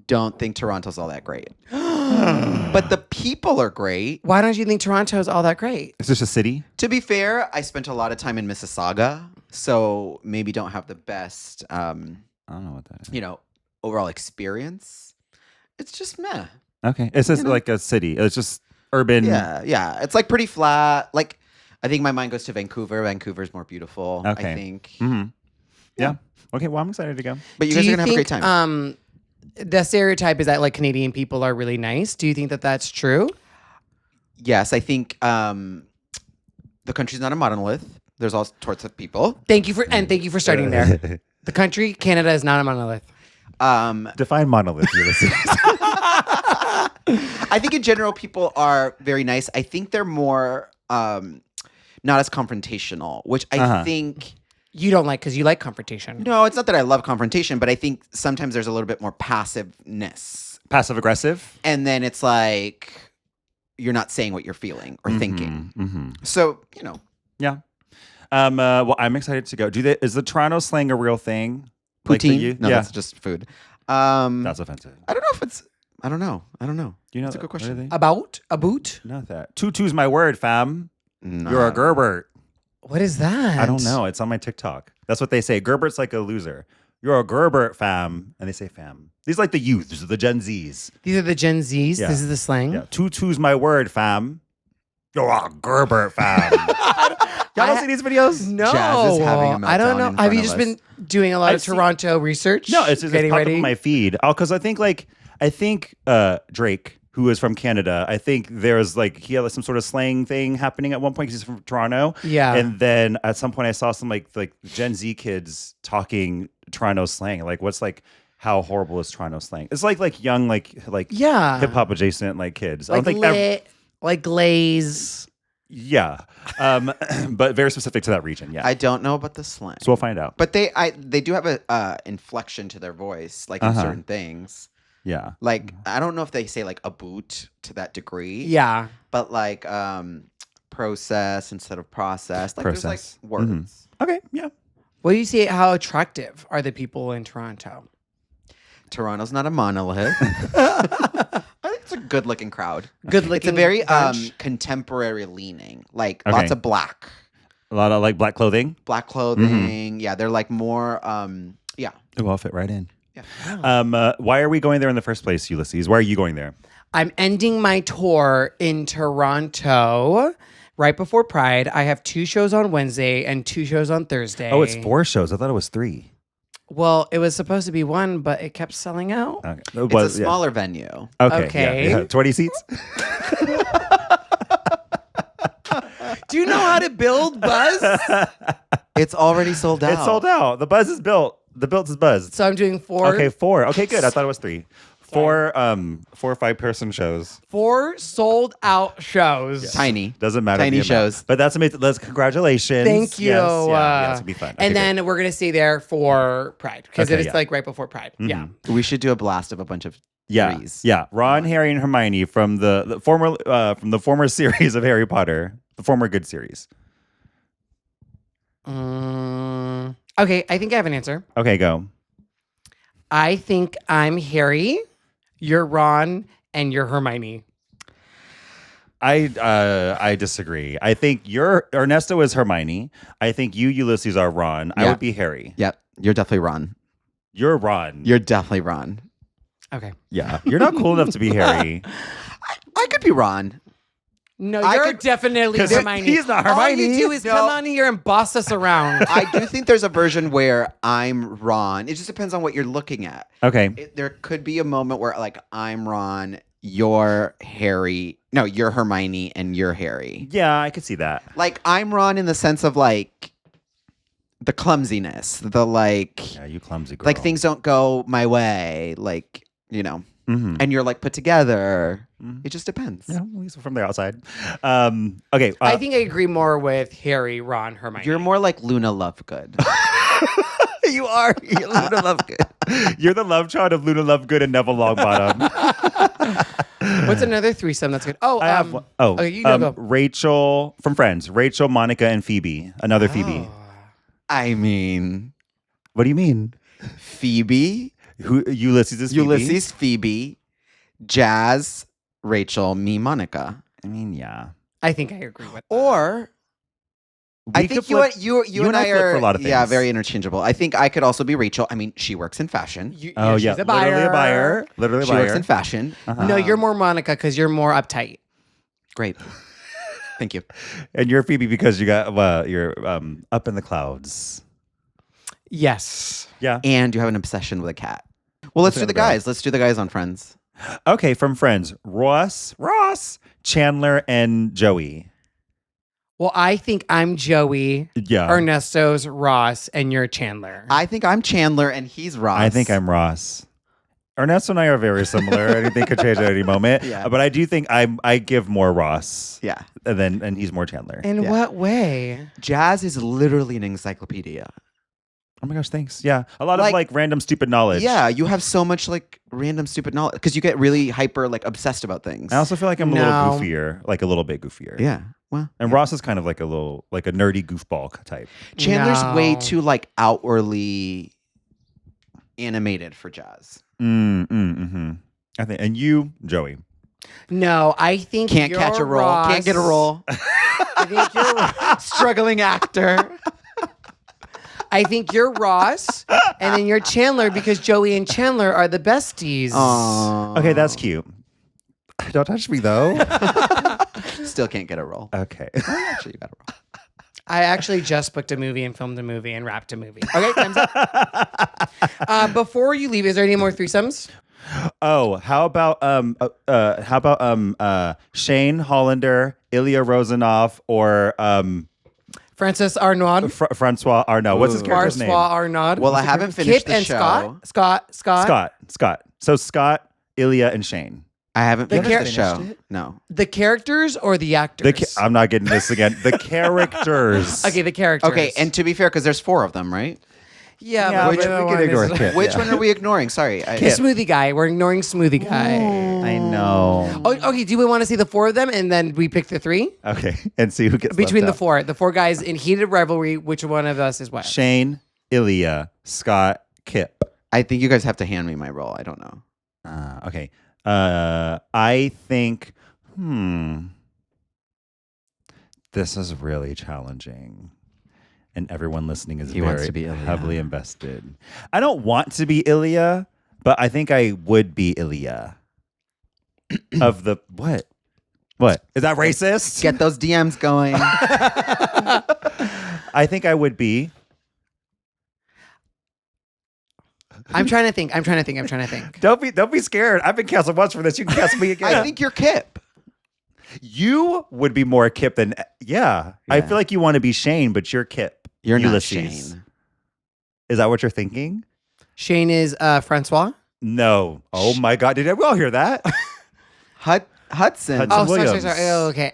Don't think Toronto's all that great. But the people are great. Why don't you think Toronto is all that great? Is this a city? To be fair, I spent a lot of time in Mississauga, so maybe don't have the best, I don't know what that is. overall experience. It's just meh. Okay. It's just like a city. It's just urban. Yeah. It's like pretty flat. Like, I think my mind goes to Vancouver. Vancouver's more beautiful, Okay. I think. Mm-hmm. Yeah. Okay. Well, I'm excited to go. But you guys are going to have a great time. The stereotype is that like Canadian people are really nice. Do you think that that's true? Yes, I think the country's not a monolith. There's all sorts of people. Thank you for starting there. The country, Canada, is not a monolith. Define monolith, Ulysses. I think in general, people are very nice. I think they're more not as confrontational, which I think... You don't like because you like confrontation. No, it's not that I love confrontation, but I think sometimes there's a little bit more passiveness. Passive aggressive. And then it's like you're not saying what you're feeling or thinking. Mm-hmm. So, Yeah. Well, I'm excited to go. Is the Toronto slang a real thing? Poutine? No, that's just food. That's offensive. I don't know if it's... I don't know. You know, That's a good question. Really? About? A boot? Not that. Tutu's my word, fam. No. You're a Gerbert. What is that? I don't know. It's on my TikTok. That's what they say. Gerbert's like a loser. You're a Gerbert, fam. And they say fam. These are like the youth. These are the Gen Zs. These are the Gen Zs. Yeah. This is the slang. Yeah. Tutu's my word, fam. You're a Gerbert, fam. Y'all don't see these videos? No, Jazz is having a I don't meltdown know. in Have front you of just us. been doing a lot of Toronto research? No, it's just getting popped up ready. on my feed. Oh, because I think Drake, who is from Canada, I think there's he had some sort of slang thing happening at one point because he's from Toronto. Yeah. And then at some point I saw some like Gen Z kids talking Toronto slang. How horrible is Toronto slang? It's like young Yeah. hip hop adjacent kids. I like don't think like glaze. yeah. But very specific to that region. Yeah. I don't know about the slang. So we'll find out. But they do have a inflection to their voice, like in certain things. Yeah. Like, I don't know if they say like a boot to that degree. Yeah. But like process instead of process. Like there's like Process. words. Okay. Yeah. What do you see? How attractive are the people in Toronto? Toronto's not a monolith. I think it's a good looking crowd. Good looking. It's a very bunch? contemporary leaning. Like Okay. lots of black. A lot of black clothing. Black clothing. Yeah, they're like more yeah. Oh, I'll fit right in. Yeah. Why are we going there in the first place, Ulysses? Why are you going there? I'm ending my tour in Toronto right before Pride. I have 2 shows on Wednesday and 2 shows on Thursday. Oh, it's 4 shows. I thought it was 3. Well, it was supposed to be 1, but it kept selling out. Okay. It's a smaller venue. Okay. Yeah. 20 seats? Do you know how to build buzz? It's already sold out. It's sold out. The buzz is built. The built is buzzed. So I'm doing 4. Okay, 4. Okay, good. I thought it was 3. 4 or 5 person shows. 4 sold out shows. Tiny. Doesn't matter. Tiny the amount. shows. But that's amazing. Congratulations. Thank you. Yes, yeah, it's gonna be fun. And then we're gonna stay there for Pride because Okay, it is yeah. like right before Pride. Yeah. We should do a blast of a bunch of yeah, threes. yeah. Ron, Harry, and Hermione from the former series of Harry Potter, the former good series. Okay, I think I have an answer. Okay, go. I think I'm Harry, you're Ron, and you're Hermione. I disagree. I think Ernesto is Hermione. I think you, Ulysses, are Ron. I Yeah. would be Harry. Yep. You're definitely Ron. You're Ron. You're definitely Ron. Okay. Yeah. You're not cool enough to be Harry. I could be Ron. No, I you're could- definitely 'Cause Hermione. he's not All Hermione. you do is come on here and boss us around. I do think there's a version where I'm Ron. It just depends on what you're looking at. Okay. There could be a moment where like I'm Ron, you're Harry. No, you're Hermione and you're Harry. Yeah, I could see that. Like I'm Ron in the sense of like the clumsiness, the like Yeah, you clumsy girl. like things don't go my way, like, Mhm. and you're like put together. It just depends. Yeah, at least from the outside. Okay. I think I agree more with Harry, Ron, Hermione. You're more like Luna Lovegood. you are. You're Luna Lovegood. You're the love child of Luna Lovegood and Neville Longbottom. What's another threesome that's good? Oh, I have one. okay, you go. Rachel from Friends. Rachel, Monica, and Phoebe. Another Phoebe. I mean, What do you mean? Phoebe, Who Ulysses is Phoebe? Ulysses, Phoebe, Jazz, Rachel, me, Monica. I mean, yeah. I think I agree with that. Or I think you and I flip are for a lot of things. yeah, very interchangeable. I think I could also be Rachel. I mean, she works in fashion. She's Literally a buyer. Literally a She buyer. works in fashion. No, you're more Monica because you're more uptight. Great. Thank you. And you're Phoebe because you're up in the clouds. Yes. Yeah. And you have an obsession with a cat. Well, let's do the guys. Let's do the guys on Friends. Okay, from Friends. Ross, Chandler, and Joey. Well, I think I'm Joey. Yeah. Ernesto's Ross, and you're Chandler. I think I'm Chandler and he's Ross. I think I'm Ross. Ernesto and I are very similar. Anything could change at any moment. Yeah. But I do think I give more Ross. Yeah. And he's more Chandler. In what way? Jazz is literally an encyclopedia. Oh my gosh, thanks. Yeah. A lot of random stupid knowledge. Yeah, you have so much random stupid knowledge because you get really hyper obsessed about things. I also feel like I'm a No. little goofier, a little bit goofier. Yeah. Well, And Ross is kind of a nerdy goofball type. Chandler's No. way too outwardly animated for Jazz. I think, and you, Joey. No, I think Can't you're catch a role. Ross. Can't get a role. I think you're Struggling actor. I think you're Ross, and then you're Chandler because Joey and Chandler are the besties. Aww. Okay, that's cute. Don't touch me though. Still can't get a role. Okay. Actually, you got a role. I actually just booked a movie and filmed a movie and wrapped a movie. Okay, time's up. Before you leave, is there any more threesomes? Oh, how about Shane Hollander, Ilya Rozanov, or Francis Arnaud. Francois Arnaud. What's his character's name? Francois Arnaud. Well, I haven't finished Kip the and show. Scott. So Scott, Ilya, and Shane. I haven't The finished the show. finished it? No. The characters or the actors? I'm not getting this again. The characters. Okay, the characters. Okay, and to be fair, because there's 4 of them, right? yeah, Yeah, but we the other can one ignore is- Kip. Which one are we ignoring? Sorry. The smoothie guy. We're ignoring smoothie guy. I know. Oh, okay, do we want to see the 4 of them and then we pick the 3? Okay, and see who gets Between the left out. 4. The 4 guys in heated rivalry, which one of us is what? Shane, Ilya, Scott, Kip. I think you guys have to hand me my role. I don't know. Okay. I think. This is really challenging, and everyone listening is He wants very to be Ilya. heavily invested. I don't want to be Ilya, but I think I would be Ilya. Of the what? What is that racist? Get those DMs going. I think I would be. I'm trying to think. Don't be scared. I've been canceled once for this. You can cancel me again. I think you're Kip. You would be more Kip than I Yeah. feel like you want to be Shane, but you're Kip. You're Ulysses. not Shane. Is that what you're thinking? Shane is Francois. No. Oh my God! Did we all hear that? Hudson. Hudson. Oh, sorry. Williams. Oh, okay.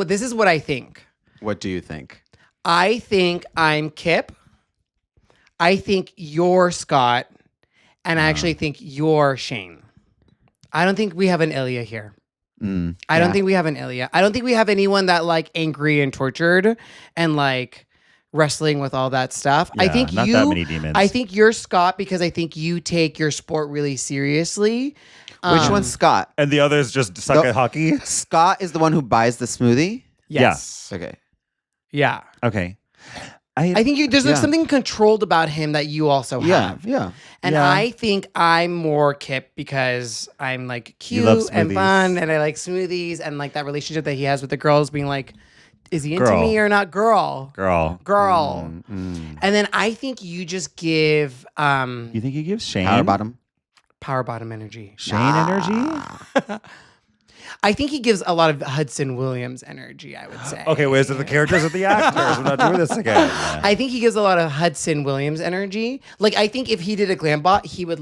This is what I think. What do you think? I think I'm Kip. I think you're Scott. And I actually think you're Shane. I don't think we have an Ilya here. I don't think we have an Ilya. I don't think we have anyone that angry and tortured and wrestling with all that stuff. I Yeah, think not you. that many demons. I think you're Scott because I think you take your sport really seriously. Which one's Scott? And the others just suck at hockey. Scott is the one who buys the smoothie? Yes. Okay. Yeah. Okay. I think there's Yeah. something controlled about him that you also have. Yeah. And Yeah. I think I'm more Kip because I'm cute love and smoothies. fun and I like smoothies and that relationship that he has with the girls being is he into Girl. me or not? Girl. Girl. And then I think you just give You think he gives Shane Power bottom. power bottom energy. Shane energy? I think he gives a lot of Hudson Williams energy, I would say. Okay, wait, is it the characters or the actors? We're not doing this again. I think he gives a lot of Hudson Williams energy. I think if he did a glam bot, he would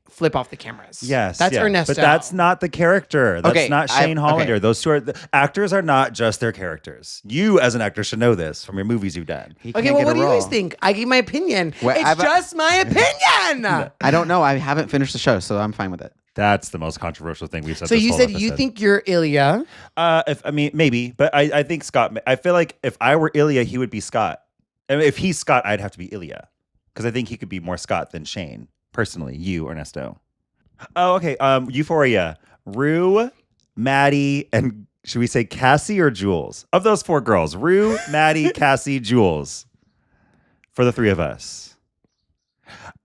flip off the cameras. Yes, That's yeah. Ernesto. But that's not the character. That's Okay, not Shane Hollander. okay. Those two actors are not just their characters. You, as an actor, should know this from your movies you've done. He Okay, can't well, get what a do you guys role. think? I give my opinion. Well, it's just my opinion. I don't know. I haven't finished the show, so I'm fine with it. That's the most controversial thing we've said. So this you whole said you episode. think you're Ilya. Maybe, but I think Scott. I feel like if I were Ilya, he would be Scott. I mean, if he's Scott, I'd have to be Ilya because I think he could be more Scott than Shane. Personally, you, Ernesto. Oh, okay. Euphoria, Rue, Maddie, and should we say Cassie or Jules? Of those 4 girls, Rue, Maddie, Cassie, Jules. For the 3 of us,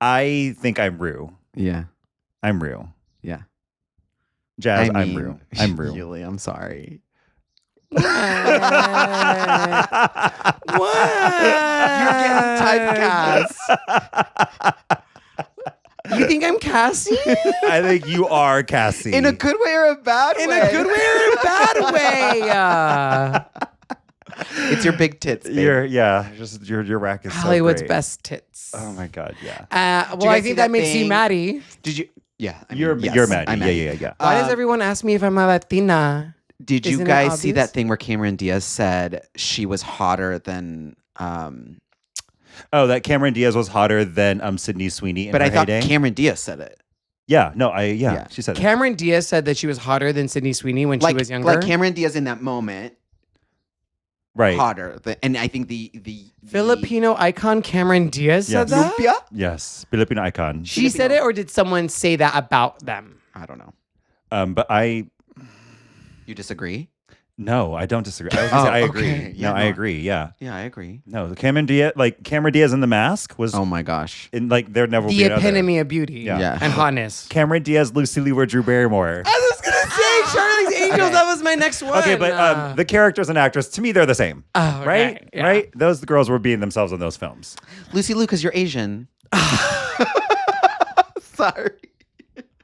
I think I'm Rue. Yeah. I'm Rue. Yeah. Jazz, I'm Rue. I'm Rue. Julie, I'm sorry. What? You're getting typecast. You think I'm Cassie? I think you are Cassie. In a good way or a bad way? In a good way or a bad way? It's your big tits, babe. Your rack is Hollywood's so great. best tits. Oh my god, yeah. Well, I guys see think that that makes you thing? Maddie. Did you? Yeah. I mean, You're yes, Maddie. I'm Yeah. Why does everyone ask me if I'm a Latina? Did you Isn't it guys see obvious? that thing where Cameron Diaz said she was hotter than? Oh, that Cameron Diaz was hotter than Sydney Sweeney in But her I thought heyday? Cameron Diaz said it. Yeah, no, Yeah. she said it. Cameron Diaz said that she was hotter than Sydney Sweeney when she was younger. Like Cameron Diaz in that moment, Right. hotter. And I think the Filipino icon Cameron Diaz said Yes. that? Lumpia? Yes, Filipino icon. She said it, or did someone say that about them? I don't know. But You disagree? no, I don't disagree. I was gonna say I agree. okay. Yeah, I no. agree. Yeah. Yeah, I agree. No, the Cameron Diaz in The Mask was Oh my gosh. in there never The be another. epitome of beauty Yeah. and hotness. Cameron Diaz, Lucy Liu, or Drew Barrymore. I was gonna say Charlie's Angels. That was my next one. Okay, but the characters and actors, to me, they're the same. Oh, okay. Right? Yeah. Right? Those girls were being themselves in those films. Lucy Liu, because you're Asian. Sorry.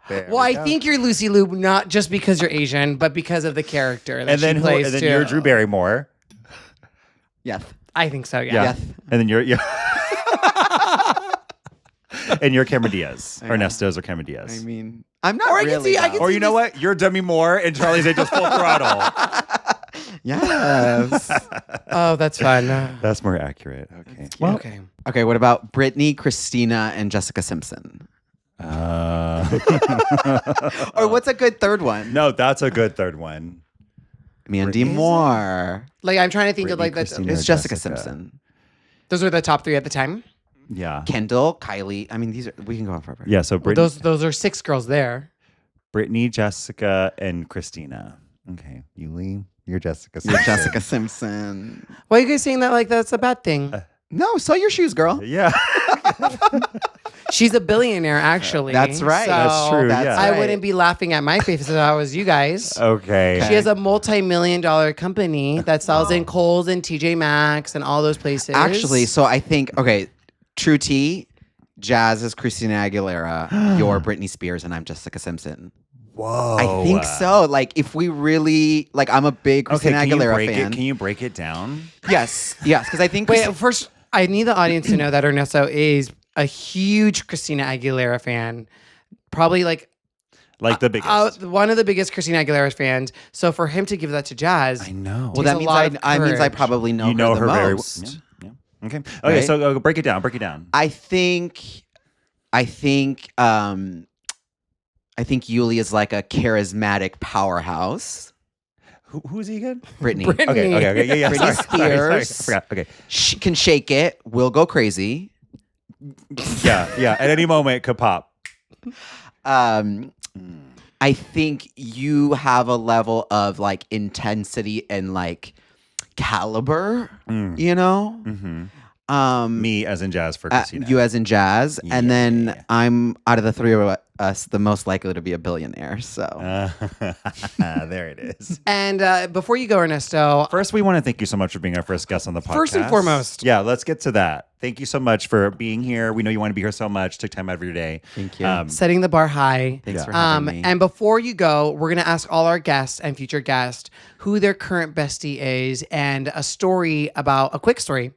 There Well, we I go. think you're Lucy Liu not just because you're Asian, but because of the character that she plays and then too. you're Drew Barrymore. Yes. I think so. Yeah. Yeah. Yes. And then you're and you're Cameron Diaz. I know. Ernesto's or Cameron Diaz. I mean, I'm not Or I can really. see- I though. can or you know what? You're Demi Moore and Charlie's Angels full throttle. Yes. Oh, that's fun. That's more accurate. Okay. Well, okay. Okay, what about Brittany, Christina, and Jessica Simpson? Or what's a good third one? No, that's a good third one. Mandy Moore. Like I'm trying to think of Brittany, like that. Christina. It's Jessica Jessica. Simpson. Those were the top 3 at the time. Yeah. Kendall, Kylie. I mean, we can go on forever. Yeah. So Well, Brittany, those are 6 girls there. Brittany, Jessica, and Christina. Okay. Uly, you're Jessica. You're Simpson. Jessica Simpson. Why are you guys saying that like that's a bad thing? No, sell your shoes, girl. Yeah. She's a billionaire, actually. That's right. That's true, yeah. I right. wouldn't be laughing at my face if I was you guys. Okay. She has a multi-million-dollar company that sells in Kohl's and TJ Maxx and all those places. Actually, so I think, okay, True T, Jazz is Christina Aguilera, you're Britney Spears, and I'm Jessica Simpson. Whoa. I think so. Like, if we really, like, I'm a big Christina can you Aguilera break fan. it? Can you break it down? Yes, because I think. Wait, first, I need the audience to know that Ernesto is a huge Christina Aguilera fan. Probably like The biggest. one of the biggest Christina Aguilera fans. So for him to give that to Jazz, I know. well, takes that a means lot of I means I courage. probably know you know her, her the very most. well. Yeah. Okay. Okay. Right? So break it down. Break it down. I think Uly is like a charismatic powerhouse. Who's he again? Brittany. Brittany. Okay. Yeah. Britney Sorry. I Spears. forgot. Okay. She can shake it. Will go crazy. Yeah. At any moment, it could pop. I think you have a level of like intensity and like caliber. You know. Mm-hmm. Me as in Jazz for Christina. You as in Jazz, and then Yeah. I'm out of the 3 of us the most likely to be a billionaire. So there it is. And before you go, Ernesto, First, we want to thank you so much for being our first guest on the podcast. First and foremost. Yeah, let's get to that. Thank you so much for being here. We know you want to be here so much. Took time out of your day. Thank you. setting the bar high. Thanks for having me. And before you go, we're gonna ask all our guests and future guests who their current bestie is and a quick story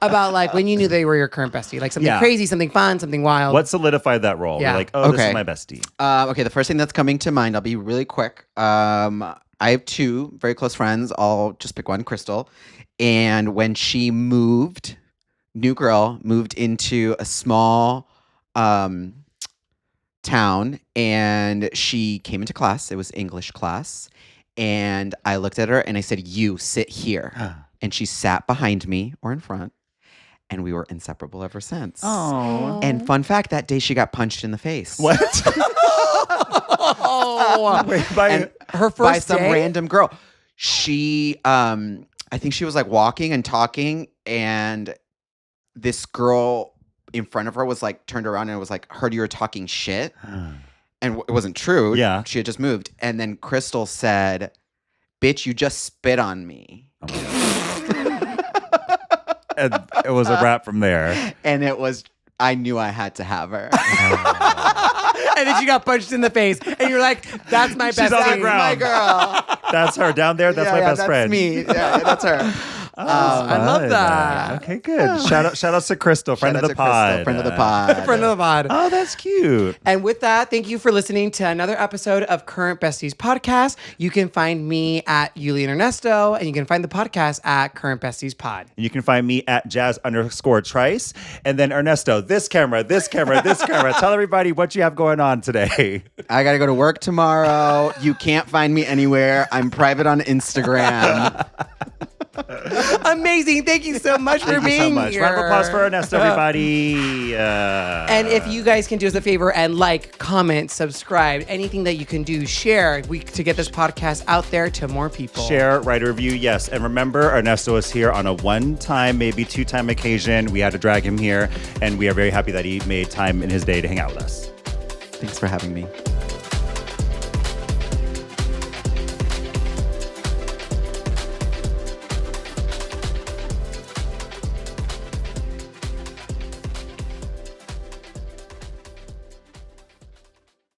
about like when you knew they were your current bestie, like something Yeah. crazy, something fun, something wild. What solidified that role? Yeah. We're like, oh, this Okay. is my bestie. Okay, the first thing that's coming to mind, I'll be really quick. I have 2 very close friends. I'll just pick one, Crystal. And when she moved into a small town, and she came into class. It was English class. And I looked at her and I said, "You sit here." And she sat behind me or in front. And we were inseparable ever since. Oh. And fun fact, that day she got punched in the face. What? Wait, by Her first by some day? random girl. She, I think she was like walking and talking, and this girl in front of her was like turned around and was like, "Heard you were talking shit," and it wasn't true. Yeah. She had just moved, and then Crystal said, "Bitch, you just spit on me," and it was a wrap from there. and it was. I knew I had to have her. And then she got punched in the face, and you're like, "That's my She's best on the friend." ground. My girl. That's her down there. That's my best that's friend. me. Yeah, that's her. I love Fun. that. Okay, good. Shout out to Crystal, friend Shout of out the to Crystal, pod. friend of the pod. Friend of the pod. Oh, that's cute. And with that, thank you for listening to another episode of Current Besties podcast. You can find me at Uly and Ernesto, and you can find the podcast at Current Besties Pod. And you can find me at Jazz_Trice. And then Ernesto, this camera. Tell everybody what you have going on today. I got to go to work tomorrow. You can't find me anywhere. I'm private on Instagram. Amazing. Thank you so much for Thank you being so much. here. Round of applause for Ernesto, everybody. And if you guys can do us a favor and like, comment, subscribe, anything that you can do, share to get this podcast out there to more people. Share, write a review, yes. And remember, Ernesto was here on a one-time, maybe two-time occasion. We had to drag him here, and we are very happy that he made time in his day to hang out with us. Thanks for having me.